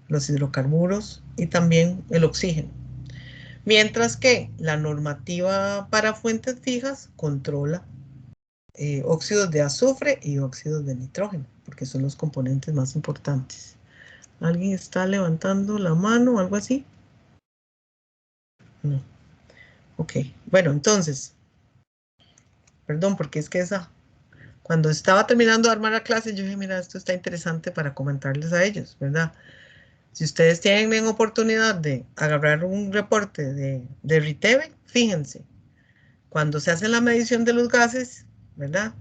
S1: los hidrocarburos y también el oxígeno. Mientras que la normativa para fuentes fijas controla óxidos de azufre y óxidos de nitrógeno, porque son los componentes más importantes. ¿Alguien está levantando la mano o algo así? No. Ok, bueno, entonces, perdón, porque es que cuando estaba terminando de armar la clase, yo dije, mira, esto está interesante para comentarles a ellos, ¿verdad? Si ustedes tienen oportunidad de agarrar un reporte de RITEVE, fíjense, cuando se hace la medición de los gases, ¿verdad?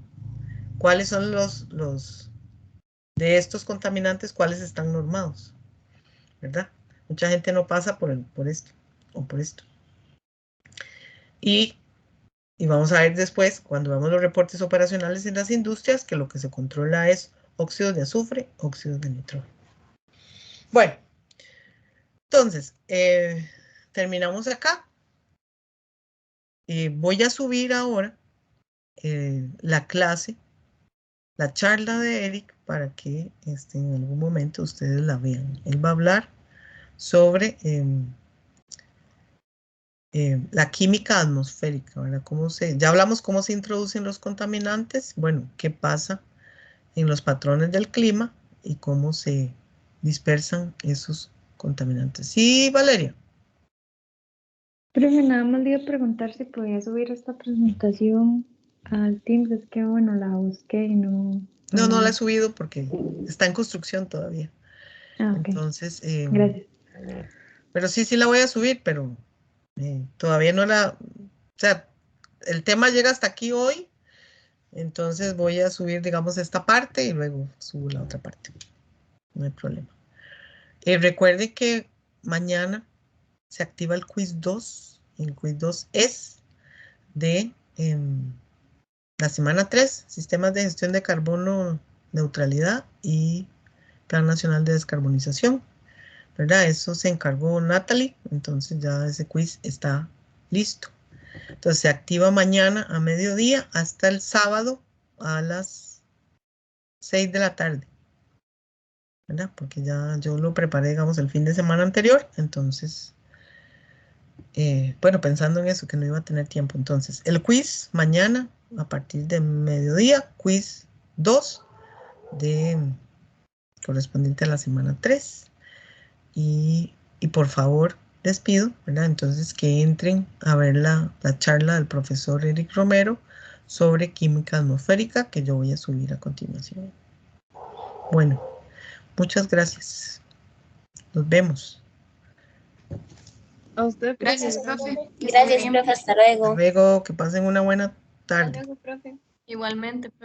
S1: ¿Cuáles son de estos contaminantes, cuáles están normados? ¿Verdad? Mucha gente no pasa por esto o por esto. Y vamos a ver después, cuando vemos los reportes operacionales en las industrias, que lo que se controla es óxidos de azufre, óxidos de nitrógeno. Bueno, entonces, terminamos acá. Voy a subir ahora la clase, la charla de Eric, para que en algún momento ustedes la vean. Él va a hablar sobre la química atmosférica, ¿verdad? Ya hablamos cómo se introducen los contaminantes, bueno, qué pasa en los patrones del clima y cómo se dispersan esos contaminantes. Sí, Valeria.
S4: Profe, nada más le iba a preguntar si podía subir esta presentación al Teams, es que bueno, la busqué y no...
S1: No la he subido porque está en construcción todavía.
S4: Ah, ok.
S1: Entonces,
S4: Gracias.
S1: pero sí la voy a subir, pero todavía no o sea, el tema llega hasta aquí hoy, entonces voy a subir, digamos, esta parte y luego subo la otra parte. No hay problema. Recuerde que mañana se activa el quiz 2. El quiz 2 es de la semana 3, Sistemas de Gestión de Carbono, Neutralidad y Plan Nacional de Descarbonización. ¿Verdad? Eso se encargó Natalie, entonces ya ese quiz está listo. Entonces se activa mañana a mediodía hasta el sábado a las 6 de la tarde. ¿Verdad? Porque ya yo lo preparé, digamos, el fin de semana anterior, entonces, bueno, pensando en eso, que no iba a tener tiempo. Entonces, el quiz mañana a partir de mediodía, quiz 2 correspondiente a la semana 3. Y por favor, les pido, ¿verdad? Entonces que entren a ver la charla del profesor Eric Romero sobre química atmosférica que yo voy a subir a continuación. Bueno, muchas gracias. Nos vemos.
S2: A usted, profe.
S5: Gracias, profe.
S6: Gracias, profe. Hasta luego.
S1: Hasta luego, que pasen una buena tarde.
S5: Hasta luego, profe. Igualmente, profe.